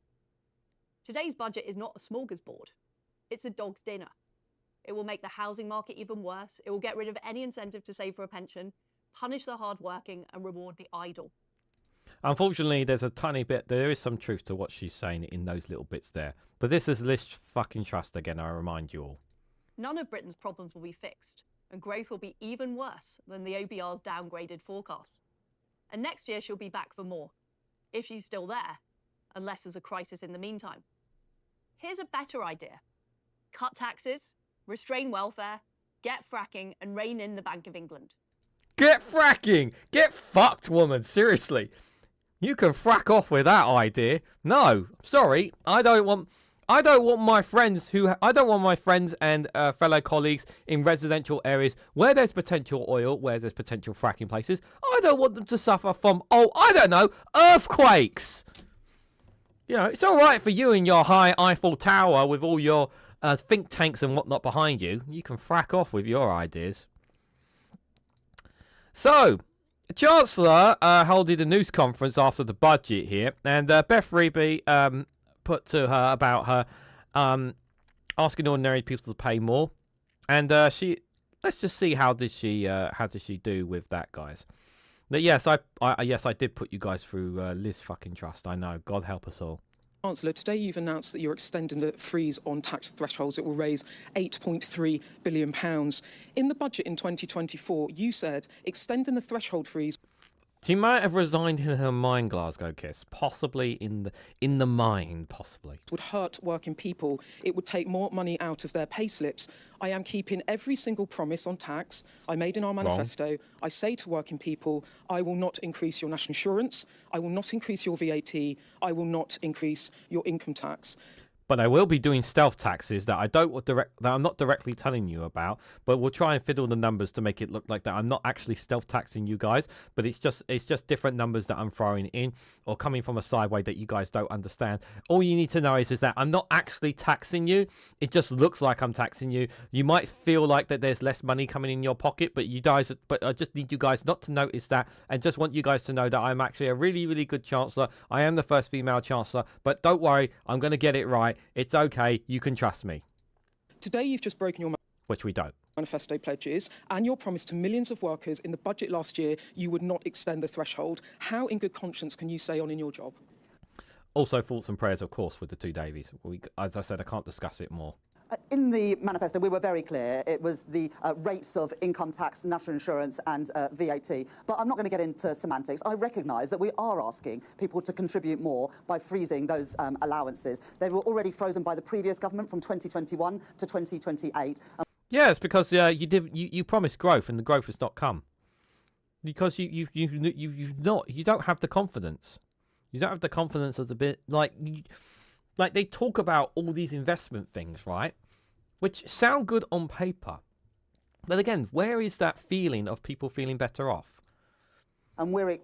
Today's budget is not a smorgasbord. It's a dog's dinner. It will make the housing market even worse. It will get rid of any incentive to save for a pension, punish the hardworking, and reward the idle. Unfortunately, there is some truth to what she's saying in those little bits there. But this is Liz fucking Truss again, I remind you all. None of Britain's problems will be fixed, and growth will be even worse than the OBR's downgraded forecast. And next year she'll be back for more, if she's still there, unless there's a crisis in the meantime. Here's a better idea. Cut taxes, restrain welfare, get fracking, and rein in the Bank of England. Get fracking! Get fucked, woman, seriously. You can frack off with that idea. No, sorry, I don't want my friends and fellow colleagues in residential areas where there's potential oil, where there's potential fracking places. I don't want them to suffer from, earthquakes. You know, it's all right for you and your high Eiffel Tower with all your think tanks and whatnot behind you. You can frack off with your ideas. So, the Chancellor held a news conference after the budget here, and Beth Reeby put to her about her asking ordinary people to pay more, and let's just see how did she do with that, guys. But yes, I did put you guys through Liz fucking Trust. I know. God help us all. Chancellor, today you've announced that you're extending the freeze on tax thresholds. It will raise £8.3 billion. In the budget in 2024, you said extending the threshold freeze... She might have resigned in her mind, Glasgow Kiss. Possibly in the mind, possibly. ...would hurt working people. It would take more money out of their pay slips. I am keeping every single promise on tax I made in our manifesto. Wrong. I say to working people, I will not increase your national insurance. I will not increase your VAT. I will not increase your income tax. But I will be doing stealth taxes that I'm not directly telling you about, but we'll try and fiddle the numbers to make it look like that I'm not actually stealth taxing you guys, but it's just different numbers that I'm throwing in or coming from a sideway that you guys don't understand. All you need to know is that I'm not actually taxing you. It just looks like I'm taxing you. You might feel like that there's less money coming in your pocket, but I just need you guys not to notice that, and just want you guys to know that I'm actually a really, really good Chancellor. I am the first female Chancellor, but don't worry, I'm going to get it right. It's okay. You can trust me. Today you've just broken your... Which we don't. ...manifesto pledges and your promise to millions of workers in the budget last year you would not extend the threshold. How in good conscience can you say on in your job? Also thoughts and prayers, of course, with the two Davies. As I said, I can't discuss it more. In the manifesto, we were very clear. It was the rates of income tax, national insurance and VAT. But I'm not going to get into semantics. I recognise that we are asking people to contribute more by freezing those allowances. They were already frozen by the previous government from 2021 to 2028. Yeah, it's because you promised growth and the growth has not come. Because you don't have the confidence. You don't have the confidence of the bit like they talk about all these investment things, right? Which sound good on paper. But again, where is that feeling of people feeling better off? And we're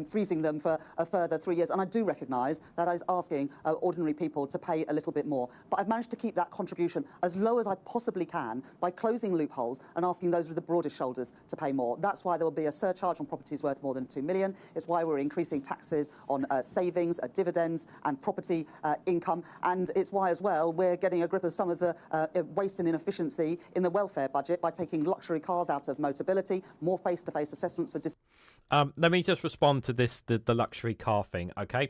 freezing them for a further 3 years. And I do recognise that I was asking ordinary people to pay a little bit more. But I've managed to keep that contribution as low as I possibly can by closing loopholes and asking those with the broadest shoulders to pay more. That's why there will be a surcharge on properties worth more than £2 million. It's why we're increasing taxes on savings, dividends and property income. And it's why, as well, we're getting a grip of some of the waste and inefficiency in the welfare budget by taking luxury cars out of Motability, more face-to-face assessments for... Let me just respond to this, the luxury car thing, okay?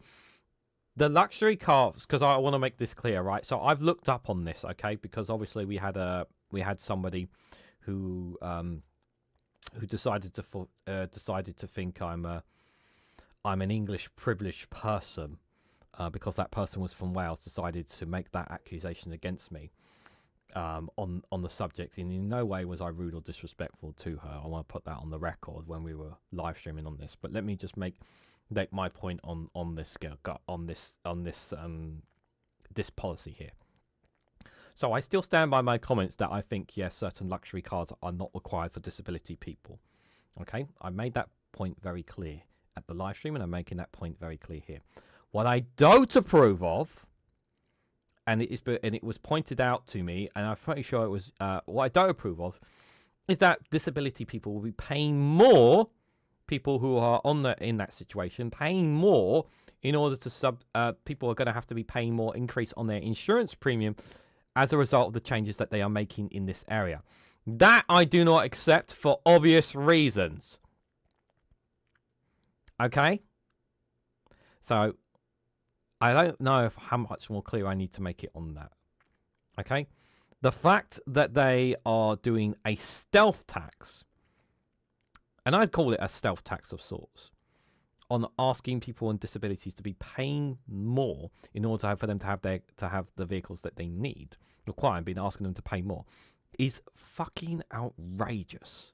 The luxury cars, because I want to make this clear, right? So I've looked up on this, okay? Because obviously we had somebody who decided to think I'm an English privileged person because that person was from Wales, decided to make that accusation against me. On the subject, and in no way was I rude or disrespectful to her. I want to put that on the record when we were live streaming on this. But let me just make my point on this policy here. So I still stand by my comments that I think yes, certain luxury cars are not required for disability people. Okay, I made that point very clear at the live stream, and I'm making that point very clear here. What I don't approve of, and it was pointed out to me, and I'm pretty sure it was what I don't approve of, is that disability people will be paying more. People who are in that situation paying more in order to people are going to have to be paying more increase on their insurance premium as a result of the changes that they are making in this area. That I do not accept for obvious reasons. Okay? So, I don't know how much more clear I need to make it on that. Okay? The fact that they are doing a stealth tax, and I'd call it a stealth tax of sorts, on asking people on disabilities to be paying more in order for them to have the vehicles that they need, requiring being asking them to pay more, is fucking outrageous.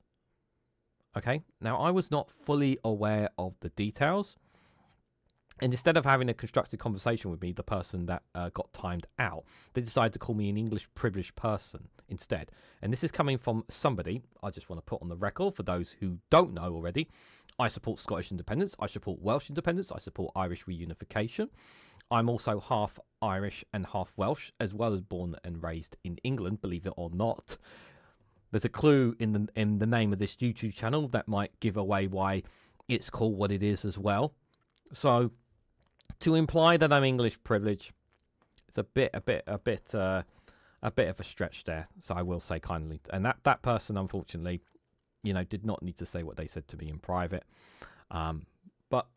Okay, now I was not fully aware of the details, and instead of having a constructive conversation with me, the person that got timed out, they decided to call me an English privileged person instead. And this is coming from somebody I just want to put on the record for those who don't know already. I support Scottish independence, I support Welsh independence, I support Irish reunification. I'm also half Irish and half Welsh, as well as born and raised in England, believe it or not. There's a clue in the name of this YouTube channel that might give away why it's called what it is as well. So to imply that I'm English privileged, it's a bit of a stretch there. So I will say kindly, and that person, unfortunately, you know, did not need to say what they said to me in private. But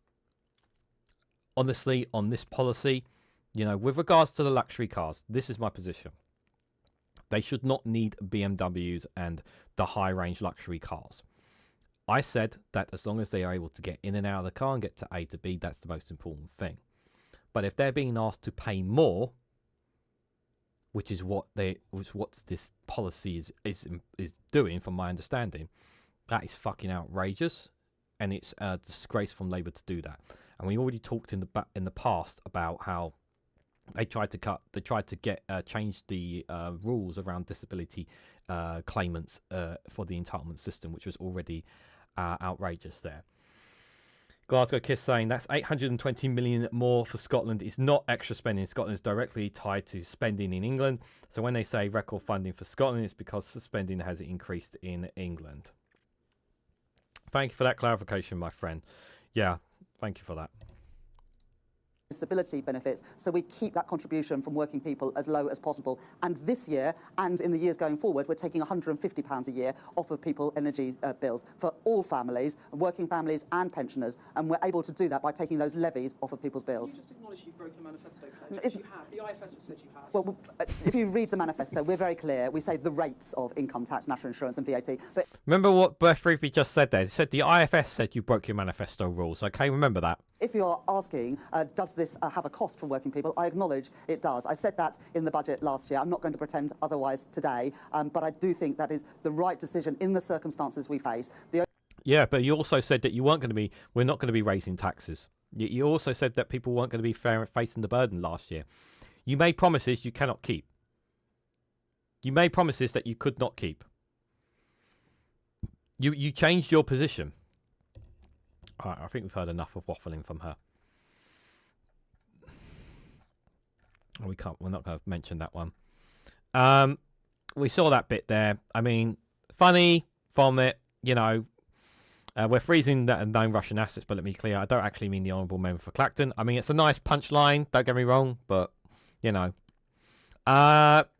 honestly, on this policy, you know, with regards to the luxury cars, this is my position. They should not need BMWs and the high-range luxury cars. I said that as long as they are able to get in and out of the car and get to A to B, that's the most important thing. But if they're being asked to pay more, which is what this policy is doing, from my understanding, that is fucking outrageous, and it's a disgrace from Labour to do that. And we already talked in the past about how they tried to change the rules around disability claimants for the entitlement system, which was already outrageous there. Glasgow Kiss saying that's 820 million more for Scotland. It's not extra spending. Scotland is directly tied to spending in England. So when they say record funding for Scotland, it's because the spending has increased in England. Thank you for that clarification, my friend. Yeah, thank you for that. Disability benefits, so we keep that contribution from working people as low as possible. And this year, and in the years going forward, we're taking £150 a year off of people's energy bills for all families, working families and pensioners, and we're able to do that by taking those levies off of people's bills. Can you just acknowledge you've broken the manifesto pledge? You have. The IFS have said you have. Well, if you read the manifesto, we're very clear. We say the rates of income tax, national insurance and VAT. But remember what Beth Freebie just said there? It said the IFS said you broke your manifesto rules. Okay, remember that. If you're asking, does this have a cost for working people, I acknowledge it does. I said that in the budget last year. I'm not going to pretend otherwise today, but I do think that is the right decision in the circumstances we face. Yeah, but you also said that we're not going to be raising taxes. You also said that people weren't going to be facing the burden last year. You made promises you cannot keep. You made promises that you could not keep. You changed your position. All right, I think we've heard enough of waffling from her. We're not going to mention that one. We saw that bit there. I mean, funny from it, you know. We're freezing that known Russian assets, but let me be clear, I don't actually mean the honourable member for Clacton. I mean, it's a nice punchline, don't get me wrong, but, you know.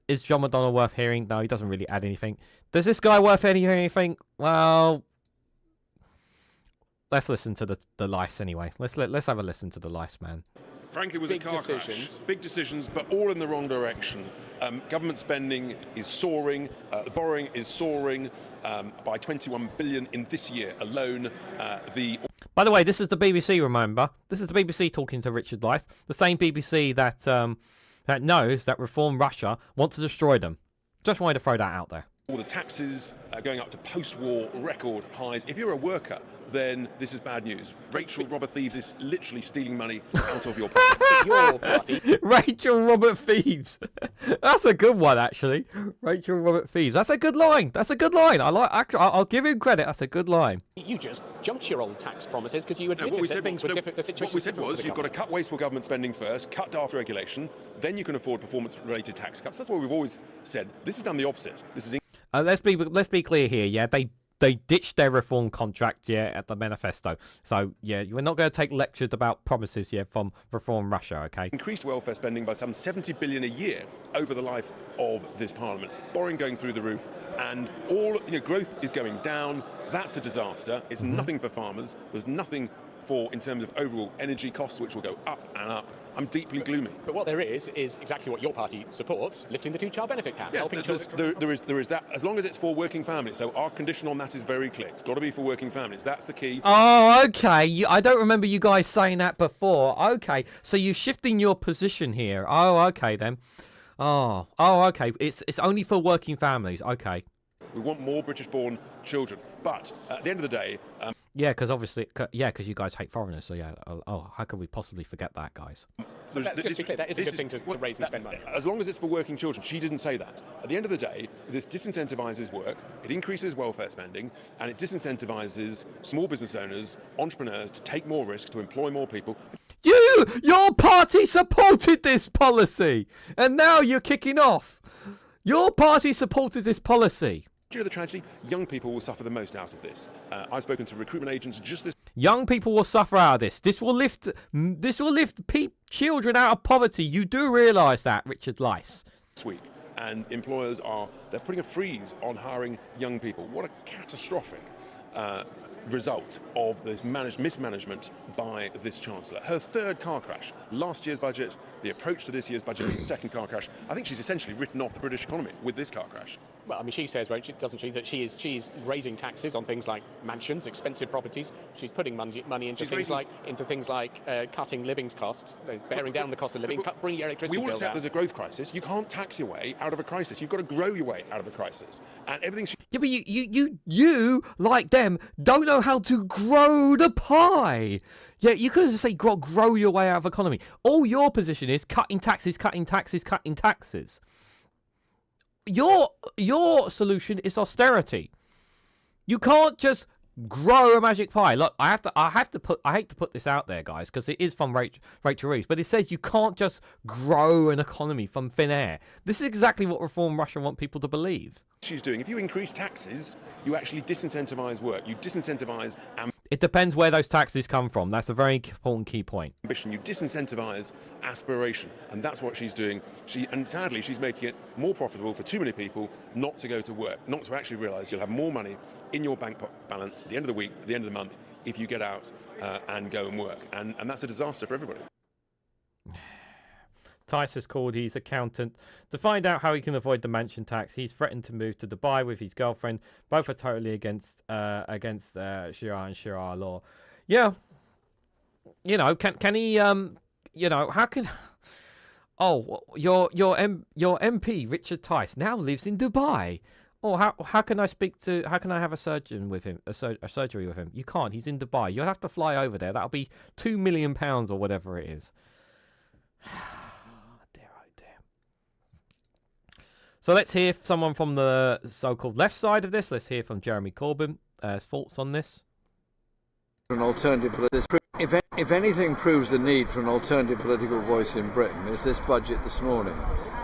Is John McDonnell worth hearing? No, he doesn't really add anything. Does this guy worth hearing anything? Well, let's listen to the lice anyway. Let's have a listen to the lice, man. Frankly, it was a car crash. Big decisions, but all in the wrong direction. Government spending is soaring. The borrowing is soaring by 21 billion in this year alone. By the way, this is the BBC. Remember, this is the BBC talking to Richard Life, the same BBC that that knows that Reform Russia want to destroy them. Just wanted to throw that out there. All the taxes going up to post-war record highs. If you're a worker, then this is bad news. Rachel Robert Thieves is literally stealing money out of your pocket. Your party. Rachel Robert Thieves. That's a good one, actually. Rachel Robert Thieves. That's a good line. That's a good line. I'll give him credit. That's a good line. You just jumped your old tax promises because you admitted that things were different. The situation what we said was you've got to cut wasteful government spending first, cut daft regulation, then you can afford performance-related tax cuts. That's what we've always said. This has done the opposite. This is let's be clear here. Yeah, They ditched their reform contract at the manifesto. So we're not going to take lectures about promises from Reform Russia, okay? Increased welfare spending by some 70 billion a year over the life of this parliament. Borrowing going through the roof, and growth is going down. That's a disaster. It's nothing for farmers. There's nothing in terms of overall energy costs, which will go up and up. I'm deeply gloomy. But what there is exactly what your party supports, lifting the two-child benefit cap, yes, helping children. There is that, as long as it's for working families. So our condition on that is very clear. It's got to be for working families. That's the key. Oh, okay. I don't remember you guys saying that before. Okay, so you're shifting your position here. Oh, okay then. Oh, okay. It's only for working families. Okay. We want more British-born children. But at the end of the day... because obviously... because you guys hate foreigners, so how could we possibly forget that, guys? So let's just be clear, that is a good thing to raise and spend money. As long as it's for working children. She didn't say that. At the end of the day, this disincentivises work, it increases welfare spending, and it disincentivises small business owners, entrepreneurs, to take more risk, to employ more people. Your party supported this policy, and now you're kicking off. Your party supported this policy. Do you know the tragedy? Young people will suffer the most out of this. I've spoken to recruitment agents just this. Young people will suffer out of this. This will lift children out of poverty. You do realise that, Richard Lice. This week, and employers they're putting a freeze on hiring young people. What a catastrophic result of this mismanagement by this Chancellor. Her third car crash, last year's budget, the approach to this year's budget is the second car crash. I think she's essentially written off the British economy with this car crash. Well, I mean, she says, doesn't she, that she's raising taxes on things like mansions, expensive properties. She's putting money into things like cutting living costs, bearing down the cost of living, bringing your electricity bills down. We all accept there's a growth crisis. You can't tax your way out of a crisis. You've got to grow your way out of a crisis. And everything. Yeah, but you like them don't know how to grow the pie. Yeah, you could just say grow your way out of economy. All your position is cutting taxes, cutting taxes, cutting taxes. Your solution is austerity. You can't just grow a magic pie. Look, I hate to put this out there, guys, because it is from Rachel Reeves, but it says you can't just grow an economy from thin air. This is exactly what Reform Russia want people to believe. She's doing. If you increase taxes, you actually disincentivise work. You disincentivise It depends where those taxes come from. That's a very important key point. ambition. You disincentivise aspiration, and that's what she's doing. And sadly, she's making it more profitable for too many people not to go to work, not to actually realise you'll have more money in your bank balance at the end of the week, at the end of the month, if you get out and go and work. And that's a disaster for everybody. Tice has called his accountant to find out how he can avoid the mansion tax. He's threatened to move to Dubai with his girlfriend. Both are totally against Sharia and Sharia law. Yeah, can he? How can? Oh, your MP Richard Tice now lives in Dubai. Oh, how can I have a surgeon with him, a surgery with him? You can't. He's in Dubai. You'll have to fly over there. That'll be £2 million or whatever it is. So let's hear someone from the so-called left side of this. Let's hear from Jeremy Corbyn. His thoughts on this. An alternative, if anything proves the need for an alternative political voice in Britain, is this budget this morning.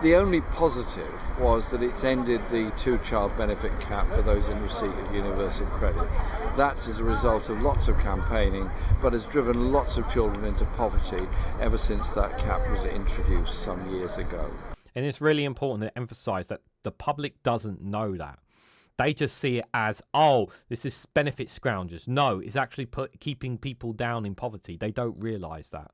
The only positive was that it's ended the two-child benefit cap for those in receipt of universal credit. That's as a result of lots of campaigning, but has driven lots of children into poverty ever since that cap was introduced some years ago. And it's really important to emphasise that the public doesn't know that. They just see it as, oh, this is benefit scroungers. No, it's actually keeping people down in poverty. They don't realise that.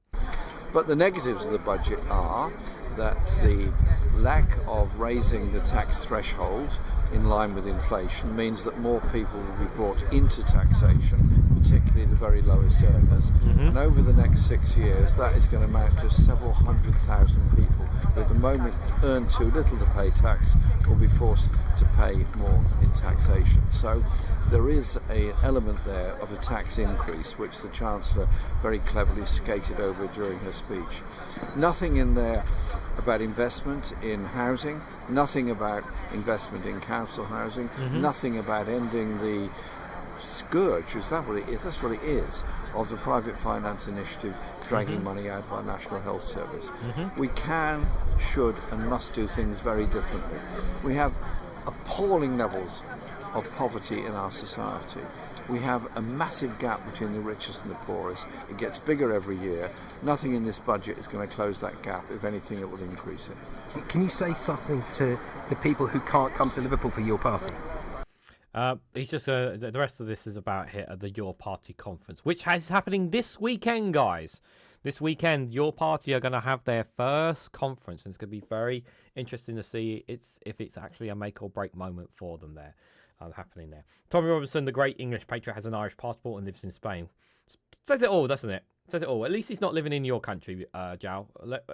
But the negatives of the budget are that the lack of raising the tax threshold in line with inflation means that more people will be brought into taxation, particularly the very lowest earners. And over the next 6 years, that is going to amount to several 100,000 people who at the moment earn too little to pay tax will be forced to pay more in taxation. So there is an element there of a tax increase, which the Chancellor very cleverly skated over during her speech. Nothing in there about investment in housing, nothing about investment in council housing, nothing about ending the scourge, is that what it is? That's what it is, of the private finance initiative dragging money out of our National Health Service. We can, should and must do things very differently. We have appalling levels of poverty in our society. We have a massive gap between the richest and the poorest. It gets bigger every year. Nothing in this budget is going to close that gap. If anything, it will increase it. Can you say something to the people who can't come to Liverpool for your party? He's just the rest of this is about here at the Your Party conference, which is happening this weekend, guys. This weekend, Your Party are going to have their first conference, and it's going to be very interesting to see if it's actually a make or break moment for them there. Happening there. Tommy Robinson, the great English patriot, has an Irish passport and lives in Spain. Says it all, doesn't it? Says it all. At least he's not living in your country, Jow.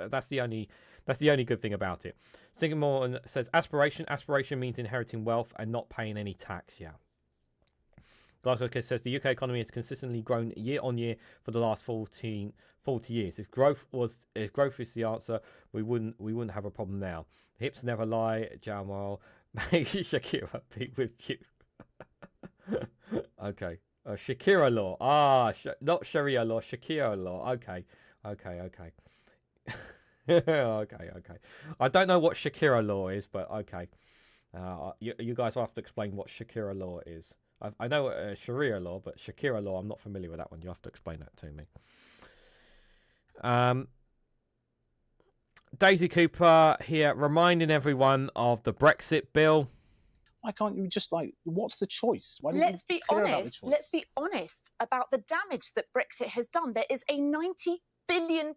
That's the only good thing about it. Singapore says aspiration. Aspiration means inheriting wealth and not paying any tax. Yeah. Glasgow says the UK economy has consistently grown year on year for the last 40 years. If growth is the answer, we wouldn't have a problem now. Hips never lie, Jamal. Make Shakira be with you. Okay. Shakira law. Not Sharia law, Shakira law. Okay. Okay. I don't know what Shakira law is, but okay. You guys will have to explain what Shakira law is. I know Sharia law, but Shakira law, I'm not familiar with that one. You have to explain that to me. Daisy Cooper here, reminding everyone of the Brexit bill. Why can't you just what's the choice? Why Let's be honest about the damage that Brexit has done. There is a £90 billion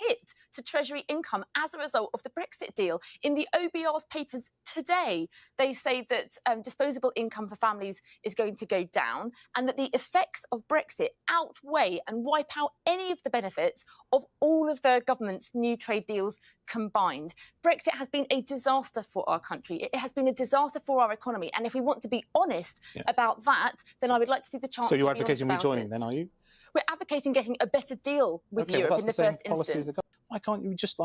hit to Treasury income as a result of the Brexit deal. In the OBR's papers today, they say that disposable income for families is going to go down and that the effects of Brexit outweigh and wipe out any of the benefits of all of the government's new trade deals combined. Brexit has been a disaster for our country. It has been a disaster for our economy. And if we want to be honest about that, then I would like to see the chance. So you're advocating rejoining then, are you? We're advocating getting a better deal with Europe in the first instance. Why can't you just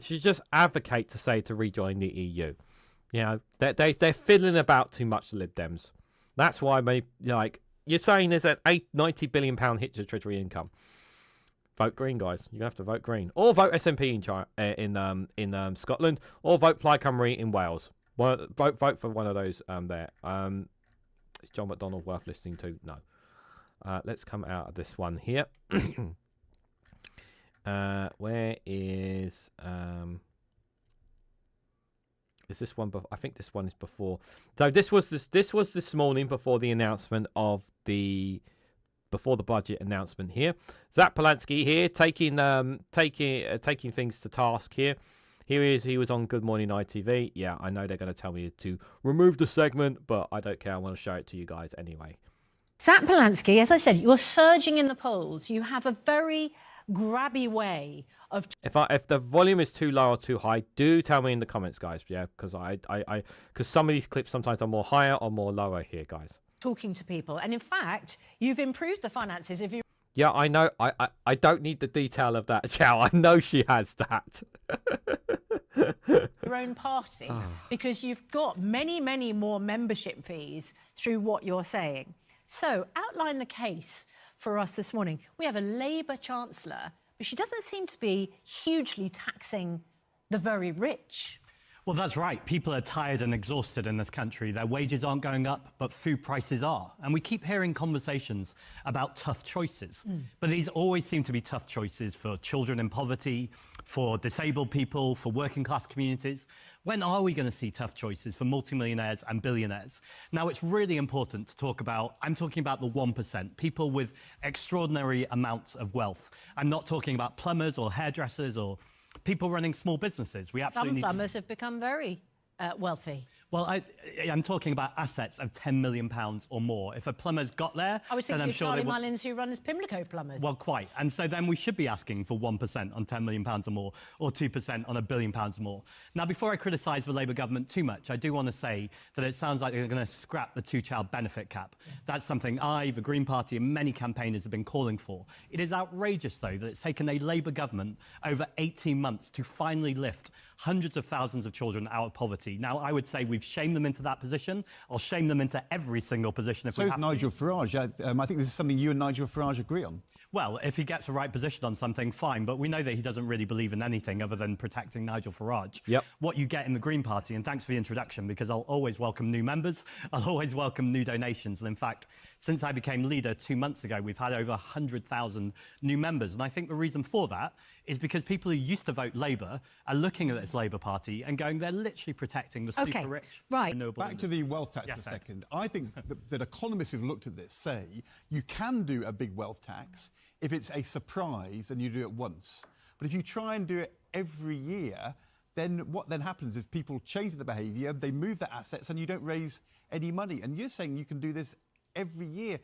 You just advocate to say to rejoin the EU. You know, they're fiddling about too much, the Lib Dems. That's why you're saying there's an £90 billion hit to Treasury income. Vote Green, guys. You're gonna have to vote Green, or vote SNP in Scotland, or vote Plaid Cymru in Wales. Vote for one of those there. Is John McDonnell worth listening to? No. Let's come out of this one here. Where is this one? I think this one is before. So this was this morning before the announcement of the budget announcement here. Zach Polanski here taking things to task here. Here he is. He was on Good Morning ITV. Yeah, I know they're going to tell me to remove the segment, but I don't care. I want to show it to you guys anyway. Zach Polanski, as I said, you're surging in the polls. You have a very grabby way of... If the volume is too low or too high, do tell me in the comments, guys. Yeah, because because some of these clips sometimes are more higher or more lower here, guys. Talking to people. And in fact, you've improved the finances if you... Yeah, I know. I don't need the detail of that, Chow. I know she has that. Your own party, because you've got many, many more membership fees through what you're saying. So outline the case for us this morning. We have a Labour Chancellor, but she doesn't seem to be hugely taxing the very rich. Well, that's right. People are tired and exhausted in this country. Their wages aren't going up, but food prices are. And we keep hearing conversations about tough choices. But these always seem to be tough choices for children in poverty, for disabled people, for working class communities. When are we going to see tough choices for multimillionaires and billionaires? Now, it's really important to talk about, I'm talking about the 1%, people with extraordinary amounts of wealth. I'm not talking about plumbers or hairdressers or people running small businesses. We absolutely Some plumbers have become very wealthy. Well, I'm talking about assets of £10 million or more. If a plumber's got there, I was thinking then I'm of sure Charlie they will... Mullins, who runs Pimlico Plumbers. Well, quite. And so then we should be asking for 1% on £10 million or more, or 2% on £1 billion or more. Now, before I criticise the Labour government too much, I do want to say that it sounds like they're going to scrap the two-child benefit cap. Yeah. That's something I, the Green Party, and many campaigners have been calling for. It is outrageous, though, that it's taken a Labour government over 18 months to finally lift hundreds of thousands of children out of poverty. Now, I would say we've shamed them into that position. I'll shame them into every single position if we have Nigel Farage. I think this is something you and Nigel Farage agree on. Well, if he gets the right position on something, fine. But we know that he doesn't really believe in anything other than protecting Nigel Farage. Yep. What you get in the Green Party, and thanks for the introduction, because I'll always welcome new members. I'll always welcome new donations. And in fact, since I became leader 2 months ago, we've had over 100,000 new members. And I think the reason for that is because people who used to vote Labour are looking at this Labour Party and going, they're literally protecting the super rich. Right. Back to the wealth tax for a second. I think that economists who've looked at this say you can do a big wealth tax if it's a surprise and you do it once. But if you try and do it every year, then what then happens is people change their behaviour, they move their assets, and you don't raise any money. And you're saying you can do this every year.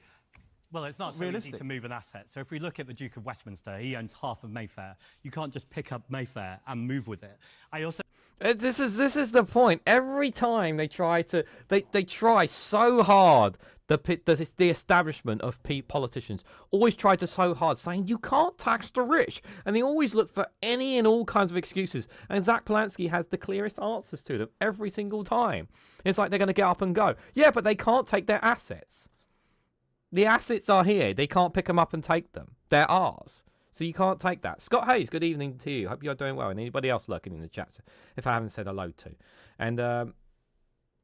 Well, it's not so easy to move an asset. So if we look at the Duke of Westminster, he owns half of Mayfair. You can't just pick up Mayfair and move with it. I also... This is the point. Every time they try to... They try so hard, the establishment of politicians always try to so hard, saying you can't tax the rich. And they always look for any and all kinds of excuses. And Zach Polanski has the clearest answers to them every single time. It's like they're going to get up and go. Yeah, but they can't take their assets. The assets are here. They can't pick them up and take them. They're ours. So you can't take that. Scott Hayes, good evening to you. Hope you're doing well. And anybody else lurking in the chat, if I haven't said hello to. And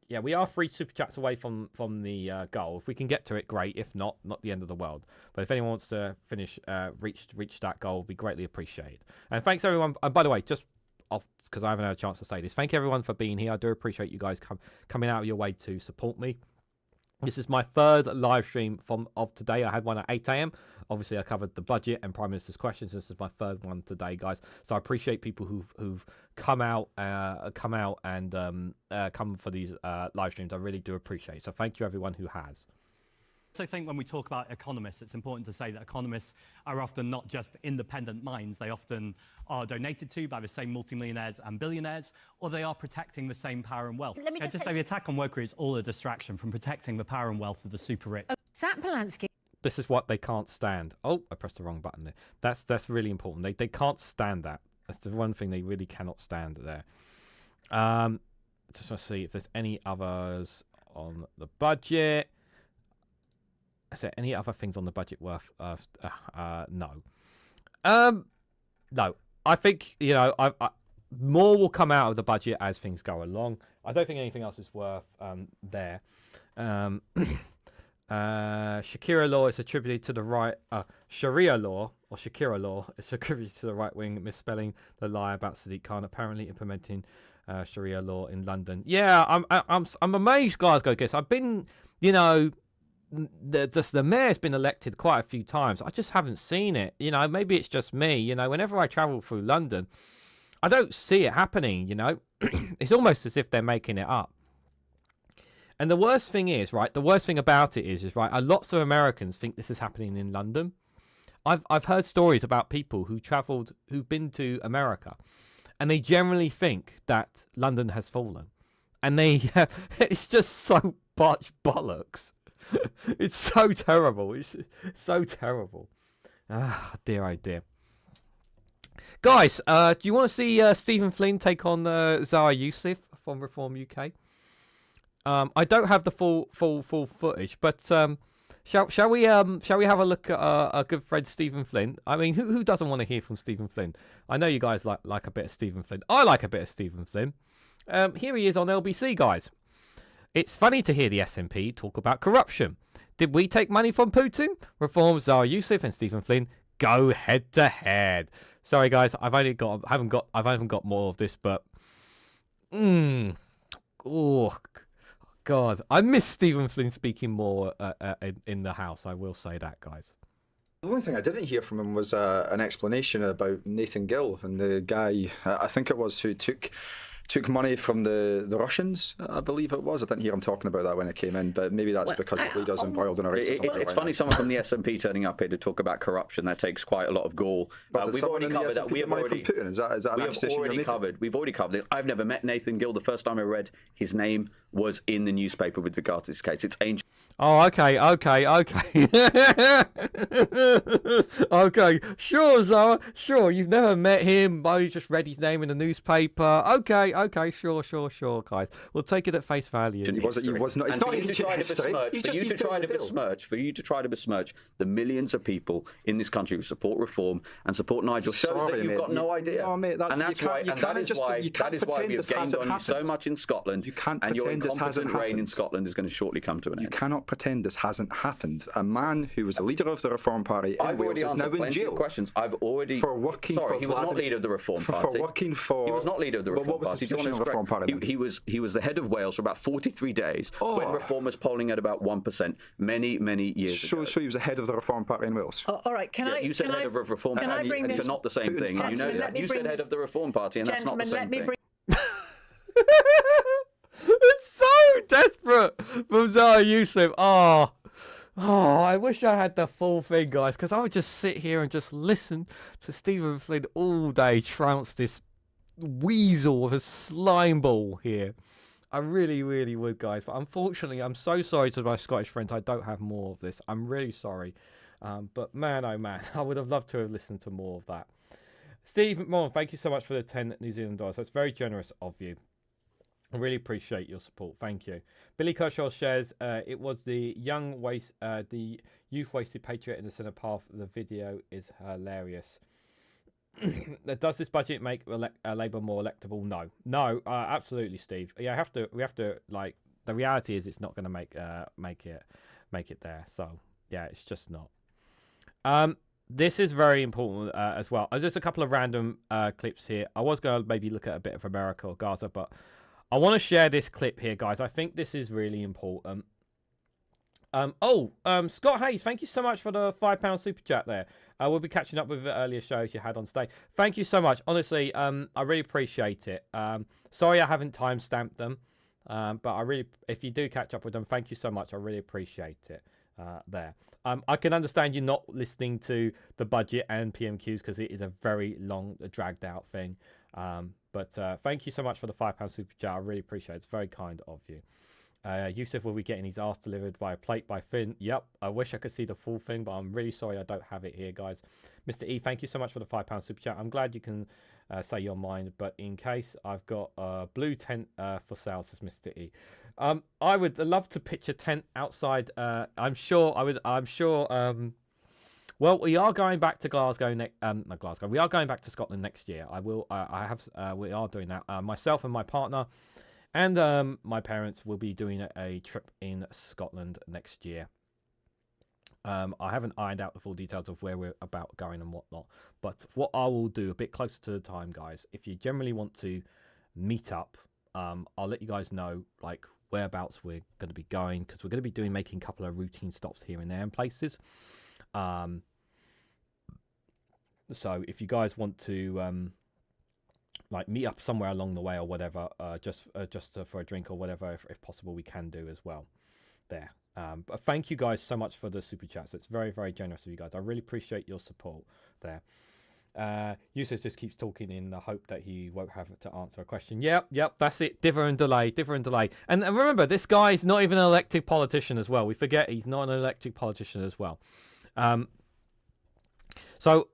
yeah, we are 3 super chats away from the goal. If we can get to it, great. If not, not the end of the world. But if anyone wants to finish, reach that goal, we greatly appreciate. And thanks everyone. And by the way, just off because I haven't had a chance to say this, thank everyone for being here. I do appreciate you guys coming out of your way to support me. This is my 3rd live stream of today. I had one at 8 a.m. Obviously, I covered the budget and Prime Minister's questions. This is my 3rd one today, guys. So I appreciate people who've come out and come for these live streams. I really do appreciate it. So thank you, everyone who has. I think when we talk about economists, it's important to say that economists are often not just independent minds. They often are donated to by the same multimillionaires and billionaires, or they are protecting the same power and wealth. Let me just say the attack on wokery is all a distraction from protecting the power and wealth of the super rich. Zach Polanski. This is what they can't stand. Oh, I pressed the wrong button there. That's really important. They can't stand that. That's the one thing they really cannot stand there. Just want to see if there's any others on the budget. Is there any other things on the budget worth? No. No. I think, you know, more will come out of the budget as things go along. I don't think anything else is worth there. Shakira law is attributed to the right. Sharia law or Shakira law is attributed to the right wing, misspelling the lie about Sadiq Khan apparently implementing Sharia law in London. Yeah, I'm amazed, Glasgow guess. I've been, you know. The mayor's been elected quite a few times. I just haven't seen it. You know, maybe it's just me. You know, whenever I travel through London, I don't see it happening, you know. It's almost as if they're making it up. And the worst thing is, right, the worst thing about it is right, lots of Americans think this is happening in London. I've heard stories about people who've been to America, and they generally think that London has fallen. And it's just so much bollocks. It's so terrible. It's so terrible. Ah, dear, oh dear. Guys, do you want to see Stephen Flynn take on Zara Youssef from Reform UK? I don't have the full footage, but shall we have a look at our good friend Stephen Flynn? I mean, who doesn't want to hear from Stephen Flynn? I know you guys like a bit of Stephen Flynn. I like a bit of Stephen Flynn. Here he is on LBC, guys. It's funny to hear the SNP talk about corruption. Did we take money from Putin? Reform, Zara Youssef and Stephen Flynn go head to head. Sorry guys, I haven't got more of this, but oh God, I miss Stephen Flynn speaking more in the House. I will say that, guys. The only thing I didn't hear from him was an explanation about Nathan Gill and the guy, I think it was, who took money from the Russians, I believe it was. I didn't hear him talking about that when it came in, but maybe that's because his leaders embroiled in a racism. It's funny someone from the SNP turning up here to talk about corruption. That takes quite a lot of gall. But we've already covered that. We have already Putin. Is that an accusation you're making? We've already covered it. I've never met Nathan Gill. The first time I read his name was in the newspaper with regard to this case. It's ancient. Oh, okay. Okay, sure, Zara, sure. You've never met him, but you just read his name in the newspaper. Okay, sure, guys. We'll take it at face value. He was not. It's And not for you to try to besmirch the millions of people in this country who support reform and support Nigel shows that you've got no idea. No, mate, and that's why. And that is why we have gained on you so much in Scotland. You can't and your pretend this hasn't incompetent reign in happened. Scotland is going to shortly come to an end. You cannot pretend this hasn't happened. A man who was a leader of the Reform Party in I've Wales already is now answered in plenty jail of questions. I've already for working. Sorry, for he was not Vladimir, leader of the Reform for Party. working for. He was not leader of the Reform What was Party. his position in the Reform Party? He was the head of Wales for about 43 days when Reform was polling at about 1% many years ago. So he was the head of the Reform Party in Wales. Oh, all right, You said head of the Reform Party, and it's not the same thing. You know that. You said head of the Reform Party, and that's not the same thing. It's so desperate from Zara Yusuf. Oh, I wish I had the full thing, guys, because I would just sit here and just listen to Stephen Flynn all day trounce this weasel of a slime ball here. I really would, guys. But unfortunately, I'm so sorry to my Scottish friends. I don't have more of this. I'm really sorry. But man, oh man, I would have loved to have listened to more of that. Steve McMahon, thank you so much for the 10 New Zealand dollars. That's very generous of you. I really appreciate your support. Thank you. Billy Kershaw shares, it was the the youth wasted patriot in the centre path. The video is hilarious. Does this budget make Labour more electable? No, absolutely, Steve. Yeah, we have to like. The reality is, it's not going to make it there. So yeah, it's just not. This is very important as well. There's just a couple of random clips here. I was going to maybe look at a bit of America or Gaza, but I want to share this clip here, guys. I think this is really important. Scott Hayes, thank you so much for the £5 super chat there. We'll be catching up with the earlier shows you had on stage. Thank you so much. Honestly, I really appreciate it. Sorry I haven't time-stamped them, but if you do catch up with them, thank you so much. I really appreciate it there. I can understand you not listening to the budget and PMQs because it is a very long, dragged-out thing. But thank you so much for the £5 super chat. I really appreciate it. It's very kind of you. Yusuf will be getting his ass delivered by a plate by Finn. Yep, I wish I could see the full thing, but I'm really sorry I don't have it here, guys. Mr. E, thank you so much for the £5 super chat. I'm glad you can say your mind, but in case, I've got a blue tent for sale, says Mr. E. I would love to pitch a tent outside. I'm sure. Well, we are going back to Glasgow not Glasgow. We are going back to Scotland next year. We are doing that. Myself and my partner and my parents will be doing a trip in Scotland next year. I haven't ironed out the full details of where we're about going and whatnot. But what I will do a bit closer to the time, guys, if you generally want to meet up, I'll let you guys know like whereabouts we're going to be going, because we're going to be making a couple of routine stops here and there in places. So if you guys want to like meet up somewhere along the way or whatever, just for a drink or whatever, if possible, we can do as well there. But thank you guys so much for the super chats. It's very, very generous of you guys. I really appreciate your support there. Yusuf just keeps talking in the hope that he won't have to answer a question. Yep, that's it. Differ and delay. And remember, this guy is not even an elected politician as well. We forget he's not an elected politician as well. So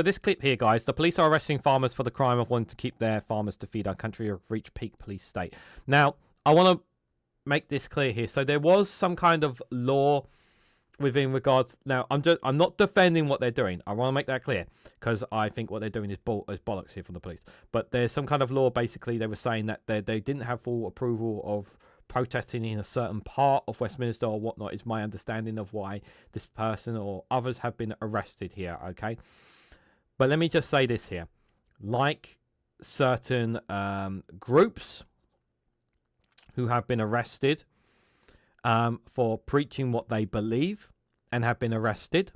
this clip here, guys, the police are arresting farmers for the crime of wanting to keep their farmers to feed our country or reach peak police state. Now, I want to make this clear here. So there was some kind of law within regards. Now, I'm not defending what they're doing. I want to make that clear because I think what they're doing is bollocks here from the police. But there's some kind of law. Basically, they were saying that they didn't have full approval of protesting in a certain part of Westminster or whatnot, is my understanding of why this person or others have been arrested here, okay? But let me just say this here. Like certain groups who have been arrested for preaching what they believe and have been arrested,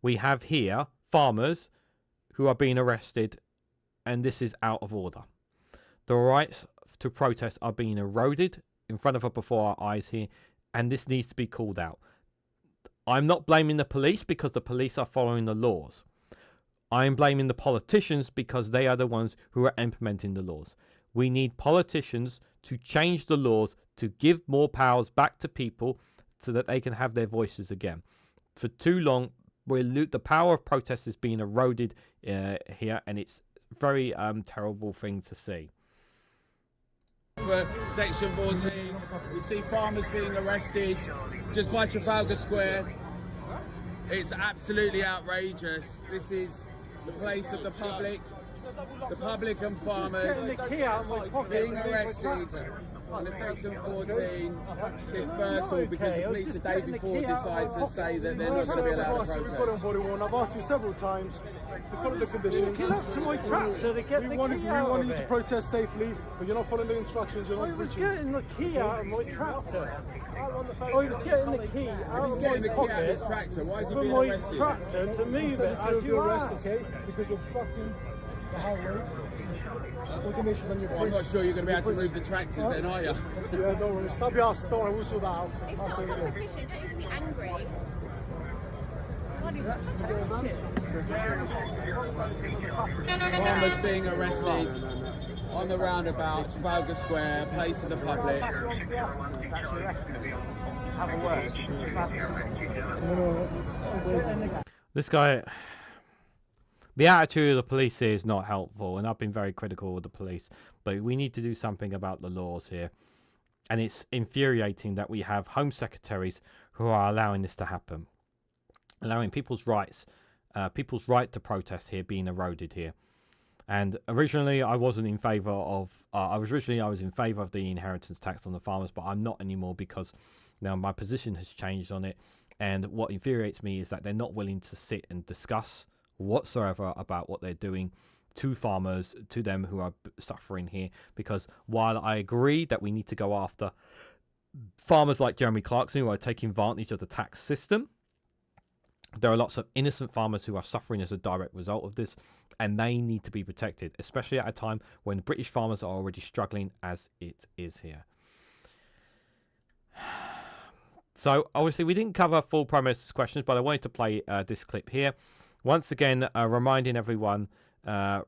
we have here farmers who are being arrested, and this is out of order. The rights to protest are being eroded in front of us before our eyes here, and this needs to be called out. I'm not blaming the police because the police are following the laws. I am blaming the politicians because they are the ones who are implementing the laws. We need politicians to change the laws, to give more powers back to people so that they can have their voices again. For too long, the power of protest is being eroded here, and it's a very terrible thing to see. For Section 14, we see farmers being arrested just by Trafalgar Square. It's absolutely outrageous. This is the place of the public and farmers being arrested on a Section 14 dispersal because the police the day before decide to say that they're not going to be allowed to protest. I've asked you several times to follow the conditions. Get up to my tractor to get the key out of it. We wanted you to protest safely, but you're not following the instructions. I was getting the key out of my tractor. I was getting the key out of my his tractor. Why is he being my arrested? Tractor to move it as you asked. Okay? Because you're obstructing the highway. I'm not sure you're going to be able to move the tractors then, are you? Yeah, don't worry. Stop your ass. Don't worry, we'll sort that out. It's not a competition. Don't need to be angry. God, he's got such a Farmers being arrested on the roundabout, Trafalgar Square, place of the public. This guy, the attitude of the police here is not helpful, and I've been very critical of the police, but we need to do something about the laws here. And it's infuriating that we have Home Secretaries who are allowing this to happen, allowing people's right to protest here being eroded here. And originally I wasn't in favour of, I was in favour of the inheritance tax on the farmers, but I'm not anymore because now my position has changed on it. And what infuriates me is that they're not willing to sit and discuss whatsoever about what they're doing to farmers, to them who are suffering here. Because while I agree that we need to go after farmers like Jeremy Clarkson who are taking advantage of the tax system, there are lots of innocent farmers who are suffering as a direct result of this, and they need to be protected, especially at a time when British farmers are already struggling as it is here. So, obviously, we didn't cover full Prime Minister's questions, but I wanted to play this clip here. Once again, reminding everyone,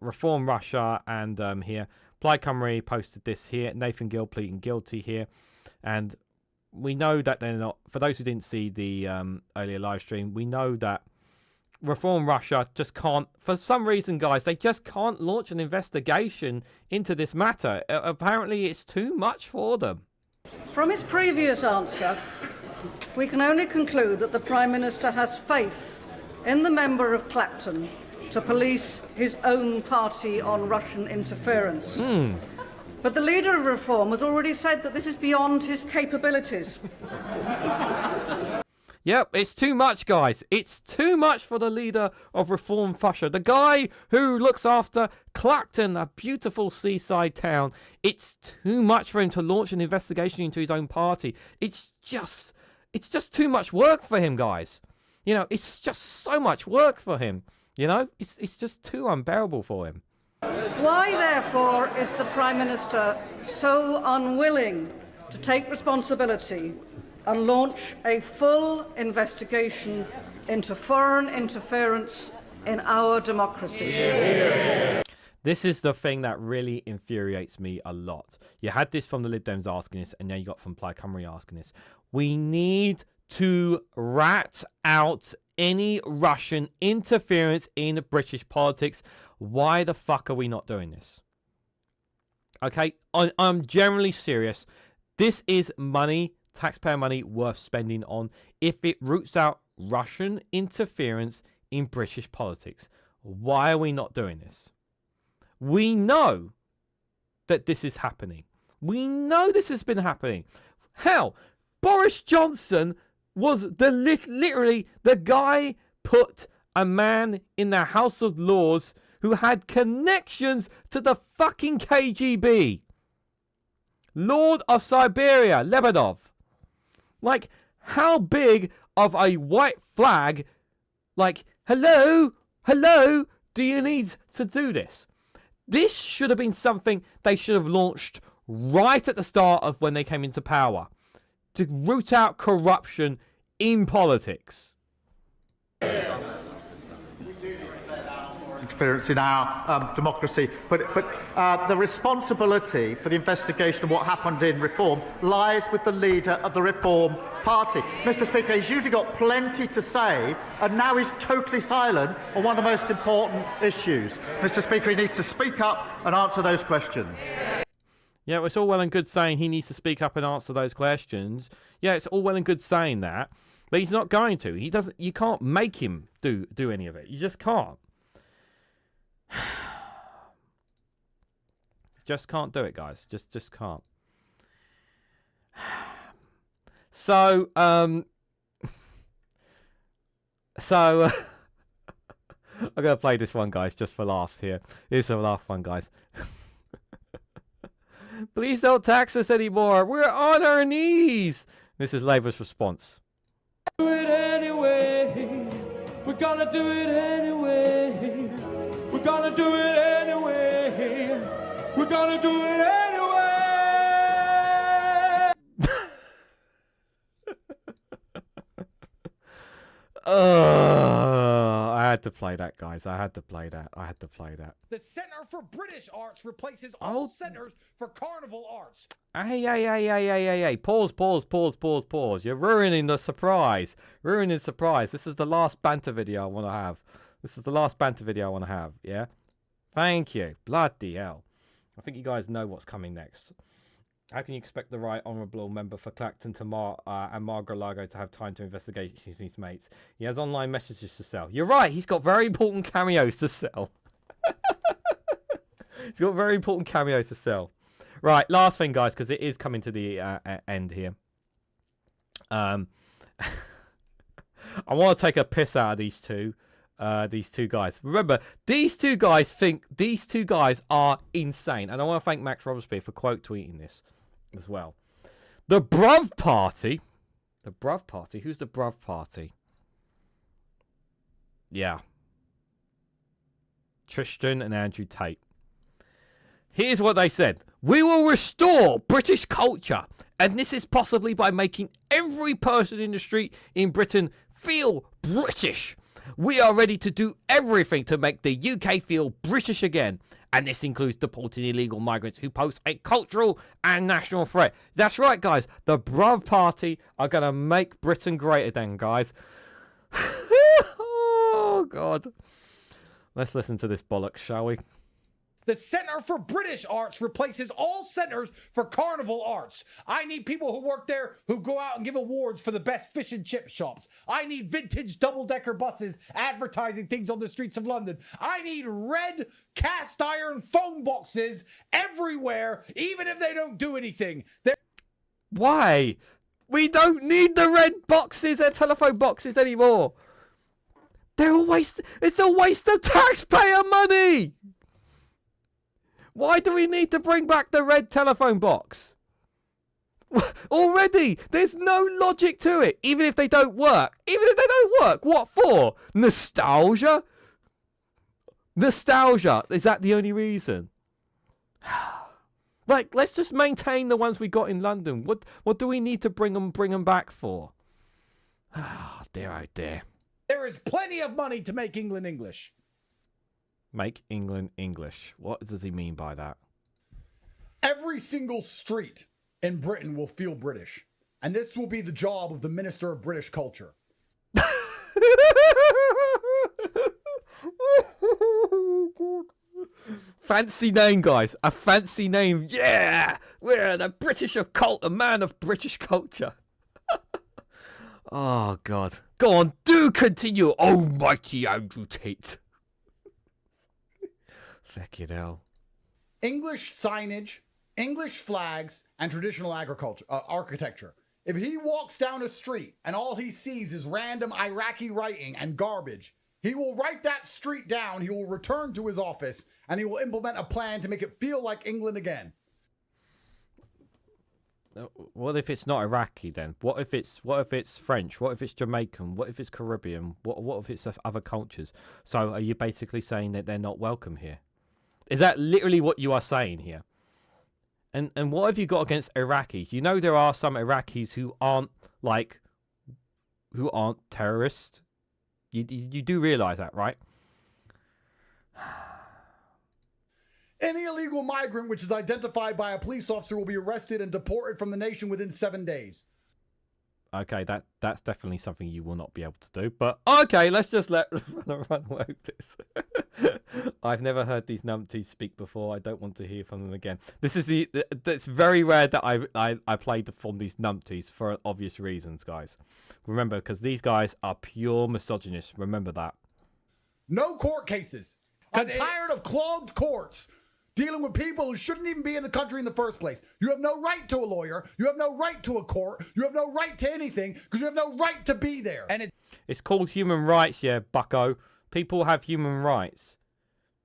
Reform Russia, and here, Plaid Cymru posted this here, Nathan Gill pleading guilty here, and we know that they're not, for those who didn't see the earlier live stream, we know that Reform Russia just can't, for some reason, guys, they just can't launch an investigation into this matter. Apparently, it's too much for them. From his previous answer, we can only conclude that the Prime Minister has faith in the member of Clacton to police his own party on Russian interference. But the leader of Reform has already said that this is beyond his capabilities. Yep, it's too much, guys. It's too much for the leader of Reform Russia, the guy who looks after Clacton, a beautiful seaside town. It's too much for him to launch an investigation into his own party. It's just too much work for him, guys. You know, it's just so much work for him. You know, it's just too unbearable for him. Why, therefore, is the Prime Minister so unwilling to take responsibility and launch a full investigation into foreign interference in our democracies? This is the thing that really infuriates me a lot. You had this from the Lib Dems asking this, and now you got from Plaid Cymru asking this. We need to rat out any Russian interference in British politics. Why the fuck are we not doing this? Okay, I'm generally serious. This is money, taxpayer money, worth spending on if it roots out Russian interference in British politics. Why are we not doing this? We know that this is happening. We know this has been happening. Hell, Boris Johnson was literally the guy put a man in the House of Lords who had connections to the fucking KGB. Lord of Siberia, Lebedov. Like, how big of a white flag, like, hello, do you need to do this? This should have been something they should have launched right at the start of when they came into power, to root out corruption in politics. interference in our democracy. But the responsibility for the investigation of what happened in Reform lies with the leader of the Reform Party. Mr. Speaker, he's usually got plenty to say, and now he's totally silent on one of the most important issues. Mr. Speaker, he needs to speak up and answer those questions. Yeah, well, it's all well and good saying he needs to speak up and answer those questions. Yeah, it's all well and good saying that, but he's not going to. He doesn't. You can't make him do any of it. You just can't. Just can't do it, guys. Just can't. So I'm gonna play this one, guys, just for laughs here. Here's a laugh one, guys. Please don't tax us anymore. We're on our knees. This is Labour's response. Do it anyway. We're gonna do it anyway. We're gonna do it anyway. We're gonna do it anyway. I had to play that, guys. I had to play that. The Centre for British Arts replaces all centres for Carnival Arts. Hey. Pause. You're ruining the surprise. This is the last banter video I want to have. Yeah? Thank you. Bloody hell. I think you guys know what's coming next. How can you expect the Right Honourable Member for Clacton and Mar-a-Lago to have time to investigate his mates? He has online messages to sell. You're right, he's got very important cameos to sell. Right, last thing, guys, because it is coming to the end here. I want to take a piss out of these two guys. Remember, these two guys are insane. And I want to thank Max Robespierre for quote tweeting this as well. The Bruv Party. Who's the Bruv Party? Yeah. Tristan and Andrew Tate. Here's what they said. We will restore British culture. And this is possibly by making every person in the street in Britain feel British. We are ready to do everything to make the UK feel British again. And this includes deporting illegal migrants who pose a cultural and national threat. That's right, guys. The Bruv Party are going to make Britain great again, guys. Oh, God. Let's listen to this bollocks, shall we? The Centre for British Arts replaces all centres for Carnival Arts. I need people who work there who go out and give awards for the best fish and chip shops. I need vintage double-decker buses advertising things on the streets of London. I need red cast iron phone boxes everywhere, even if they don't do anything. Why? We don't need the red boxes and telephone boxes anymore. It's a waste of taxpayer money. Why do we need to bring back the red telephone box? Already, there's no logic to it. Even if they don't work. What for? Nostalgia? Is that the only reason? Like, let's just maintain the ones we got in London. What do we need to bring them back for? Oh, dear. There is plenty of money to make England English. Make England English. What does he mean by that? Every single street in Britain will feel British. And this will be the job of the Minister of British Culture. Fancy name, guys. A fancy name. Yeah! We're the British occult, a man of British culture. Oh, God. Go on, do continue, almighty Andrew Tate. Fucking hell. English signage, English flags, and traditional architecture. If he walks down a street and all he sees is random Iraqi writing and garbage, he will write that street down, he will return to his office, and he will implement a plan to make it feel like England again. What if it's not Iraqi then? What if it's French? What if it's Jamaican? What if it's Caribbean? What if it's other cultures? So are you basically saying that they're not welcome here? Is that literally what you are saying here? And what have you got against Iraqis? You know there are some Iraqis who aren't terrorists. You do realise that, right? Any illegal migrant which is identified by a police officer will be arrested and deported from the nation within 7 days. Okay, that's definitely something you will not be able to do. But okay, let's just let run away with this. I've never heard these numpties speak before. I don't want to hear from them again. This is it's very rare that I played from these numpties for obvious reasons, guys. Remember, because these guys are pure misogynists. Remember that. No court cases. I'm tired of clogged courts dealing with people who shouldn't even be in the country in the first place. You have no right to a lawyer. You have no right to a court. You have no right to anything because you have no right to be there. And it's called human rights, yeah, bucko. People have human rights.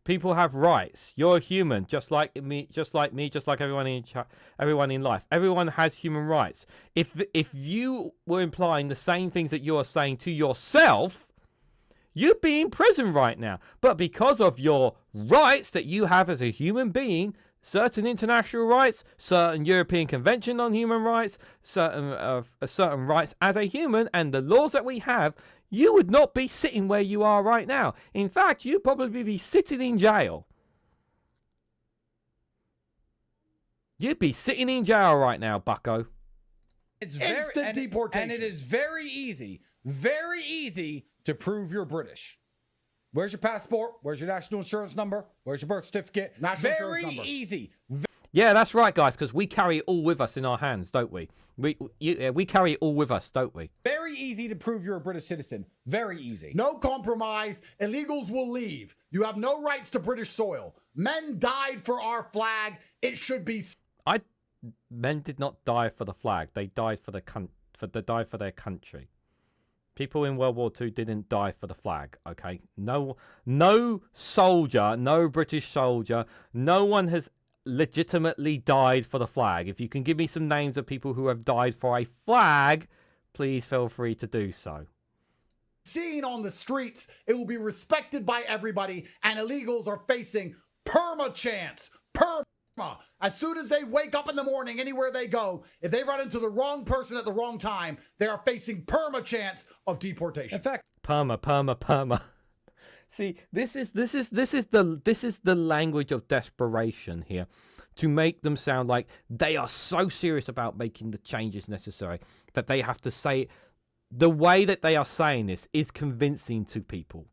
People have rights. You're a human, just like me, just like everyone in life. Everyone has human rights. If you were implying the same things that you are saying to yourself, you'd be in prison right now. But because of your rights that you have as a human being, certain international rights, certain European Convention on Human Rights, certain rights as a human, and the laws that we have, you would not be sitting where you are right now. In fact, you'd probably be sitting in jail. You'd be sitting in jail right now, bucko. It's instant deportation. And it is very easy to prove you're British. Where's your passport? Where's your national insurance number? Where's your birth certificate? Very easy. Yeah, that's right, guys, because we carry it all with us in our hands, don't we? We carry it all with us, don't we? Very easy to prove you're a British citizen. Very easy. No compromise. Illegals will leave. You have no rights to British soil. Men died for our flag. It should be... Men did not die for the flag. They died for their country. People in World War II didn't die for the flag, okay? No soldier, no British soldier, no one has legitimately died for the flag. If you can give me some names of people who have died for a flag, please feel free to do so. Seen on the streets, it will be respected by everybody, and illegals are facing perma-chance. As soon as they wake up in the morning, anywhere they go, if they run into the wrong person at the wrong time, they are facing perma-chance of deportation. In fact, perma. See, this is the language of desperation here, to make them sound like they are so serious about making the changes necessary that they have to say it. The way that they are saying this is convincing to people,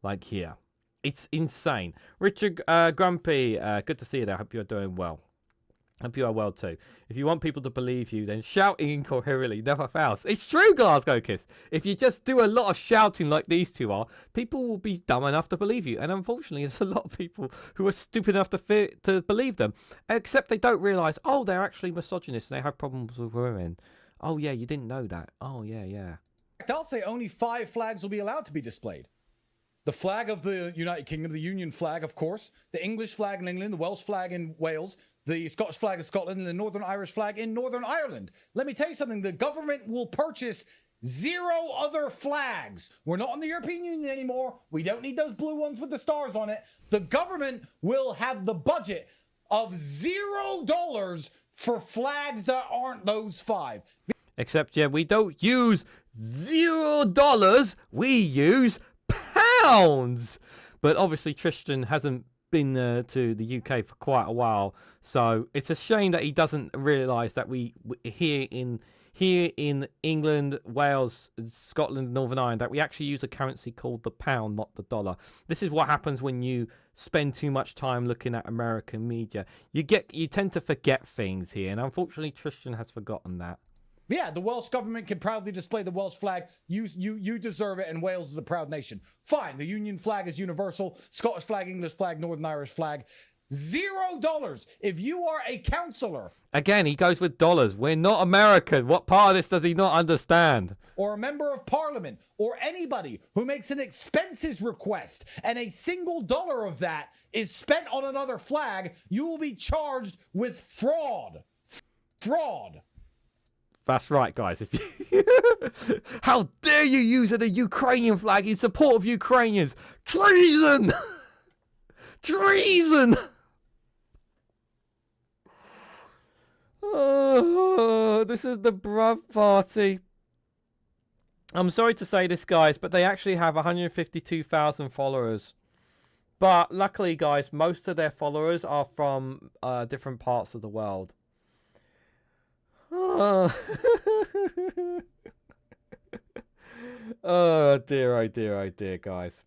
like here. It's insane. Richard Grumpy, good to see you there. Hope you're doing well. Hope you are well too. If you want people to believe you, then shouting incoherently never fails. It's true, Glasgow Kiss. If you just do a lot of shouting like these two are, people will be dumb enough to believe you. And unfortunately, there's a lot of people who are stupid enough to believe them. Except they don't realise, oh, they're actually misogynists and they have problems with women. Oh, yeah, you didn't know that. Oh, yeah. I'll say only 5 flags will be allowed to be displayed. The flag of the United Kingdom, the Union flag, of course, the English flag in England, the Welsh flag in Wales, the Scottish flag of Scotland, and the Northern Irish flag in Northern Ireland. Let me tell you something. The government will purchase 0 other flags. We're not in the European Union anymore. We don't need those blue ones with the stars on it. The government will have the budget of $0 for flags that aren't those 5. Except, yeah, we don't use $0. We use pounds. But obviously Tristan hasn't been to the UK for quite a while, so it's a shame that he doesn't realise that we here in England, Wales, Scotland, Northern Ireland, that we actually use a currency called the pound, not the dollar. This is what happens when you spend too much time looking at American media. You tend to forget things here, and unfortunately Tristan has forgotten that. Yeah, the Welsh government can proudly display the Welsh flag. You deserve it, and Wales is a proud nation. Fine, the Union flag is universal. Scottish flag, English flag, Northern Irish flag. $0 if you are a councillor. Again, he goes with dollars. We're not American. What part of this does he not understand? Or a member of parliament, or anybody who makes an expenses request, and a single dollar of that is spent on another flag, you will be charged with fraud. Fraud. That's right, guys. How dare you use a Ukrainian flag in support of Ukrainians? Treason! Treason! Oh, this is the Bruv Party. I'm sorry to say this, guys, but they actually have 152,000 followers. But luckily, guys, most of their followers are from different parts of the world. Oh, oh dear, oh dear, oh dear, guys.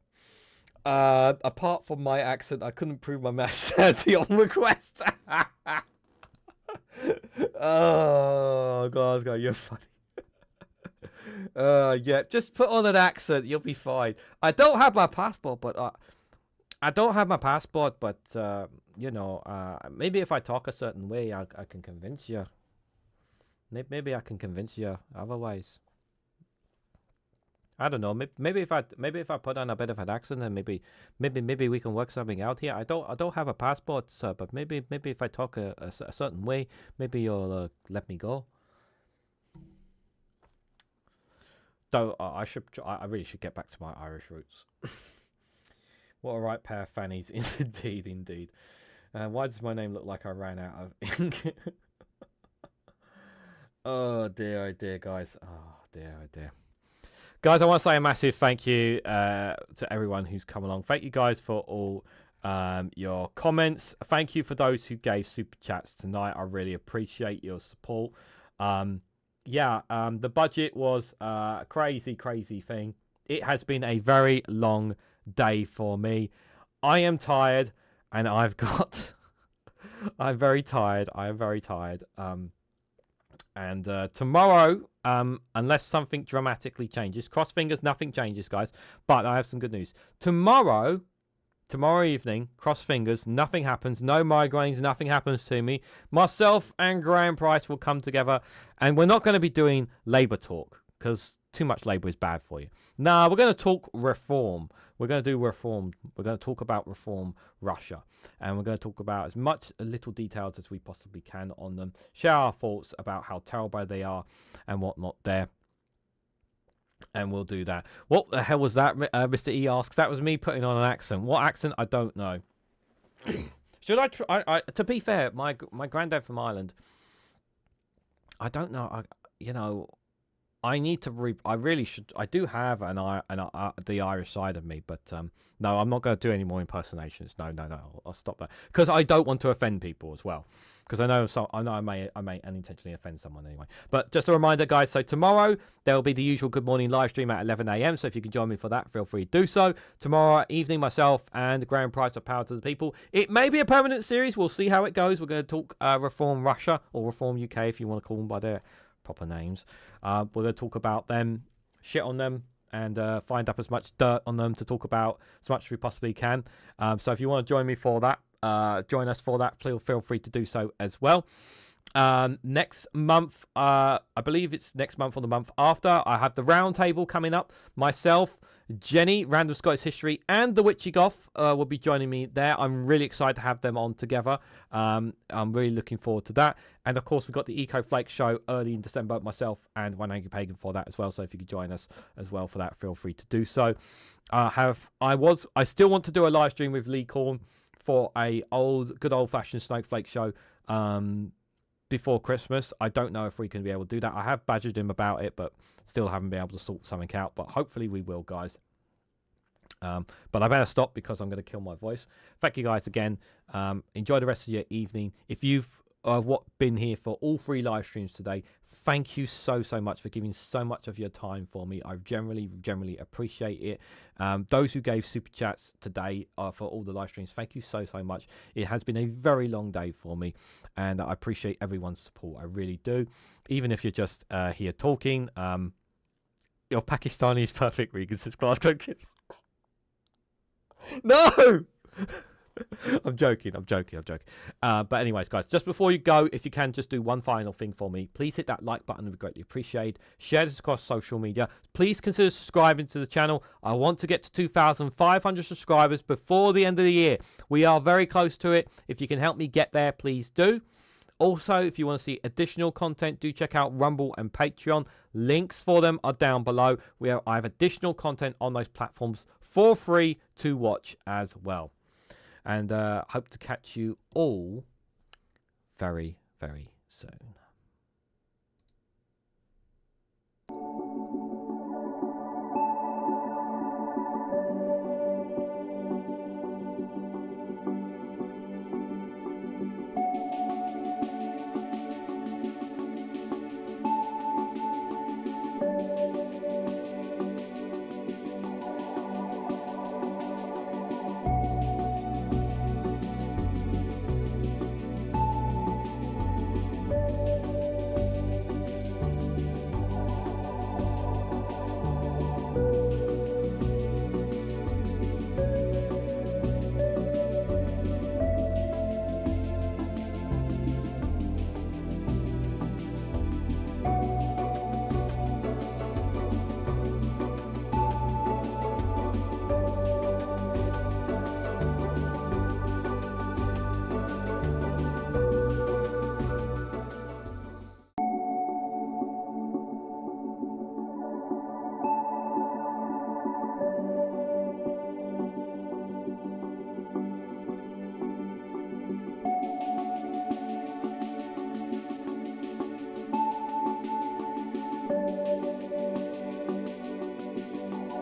Apart from my accent, I couldn't prove my nationality on request. Oh, Glasgow, you're funny. Yeah, just put on an accent, you'll be fine. I don't have my passport, but you know, maybe if I talk a certain way, I can convince you. Maybe I can convince you otherwise. I don't know. Maybe if I put on a bit of an accent, then maybe we can work something out here. I don't have a passport, sir, but maybe if I talk a certain way, maybe you'll let me go. Though I really should get back to my Irish roots. What a right pair of fannies, indeed. Why does my name look like I ran out of ink? Oh dear, guys. Oh dear. Guys, I want to say a massive thank you to everyone who's come along. Thank you guys for all your comments. Thank you for those who gave super chats tonight. I really appreciate your support. The budget was a crazy thing. It has been a very long day for me. I am tired, and I'm very tired. And tomorrow, unless something dramatically changes, cross fingers, nothing changes, guys. But I have some good news. Tomorrow evening, cross fingers, nothing happens, no migraines, nothing happens to me. Myself and Graham Price will come together, and we're not going to be doing Labour talk, because too much Labour is bad for you. No, we're going to talk reform. We're going to do reform. We're going to talk about reform Russia. And we're going to talk about as much little details as we possibly can on them. Share our thoughts about how terrible they are and whatnot there. And we'll do that. What the hell was that? Mr. E asks. That was me putting on an accent. What accent? I don't know. Should I try? To be fair, my granddad from Ireland. I don't know. I need to I really should. I do have the Irish side of me, but no, I'm not going to do any more impersonations. No, I'll stop that because I don't want to offend people as well. Because I know I may unintentionally offend someone anyway. But just a reminder, guys. So tomorrow there will be the usual Good Morning live stream at 11 a.m. So if you can join me for that, feel free to do so. Tomorrow evening, myself and Graham Price of Power to the People. It may be a permanent series. We'll see how it goes. We're going to talk Reform Russia or Reform UK, if you want to call them by their proper names. We're going to talk about them, shit on them, and find up as much dirt on them to talk about as much as we possibly can. So if you want to join me for that, join us for that, feel free to do so as well. Next month, I believe it's next month or the month after, I have the round table coming up. Myself, Jenny, Random Scottish History, and the Witchy Goth will be joining me there. I'm really excited to have them on together. I'm really looking forward to that. And of course, we've got the Eco Flake show early in December, myself and One Angry Pagan for that as well. So if you could join us as well for that, feel free to do so. I still want to do a live stream with Lee Corn for a good old fashioned Snowflake show before Christmas. I don't know if we can be able to do that. I have badgered him about it, but still haven't been able to sort something out. But hopefully we will, guys. But I better stop because I'm going to kill my voice. Thank you guys again. Enjoy the rest of your evening. If you've been here for all 3 live streams today, thank you so much for giving so much of your time for me. I generally appreciate it. Those who gave super chats today for all the live streams, thank you so much. It has been a very long day for me, and I appreciate everyone's support. I really do. Even if you're just here talking, your Pakistani is perfect, Regan, says Glasgow Kids. No! I'm joking. But anyways, guys, just before you go, if you can, just do one final thing for me. Please hit that like button. We greatly appreciate. Share this across social media. Please consider subscribing to the channel. I want to get to 2,500 subscribers before the end of the year. We are very close to it. If you can help me get there, please do. Also, if you want to see additional content, do check out Rumble and Patreon. Links for them are down below. I have additional content on those platforms for free to watch as well. And hope to catch you all very, very soon.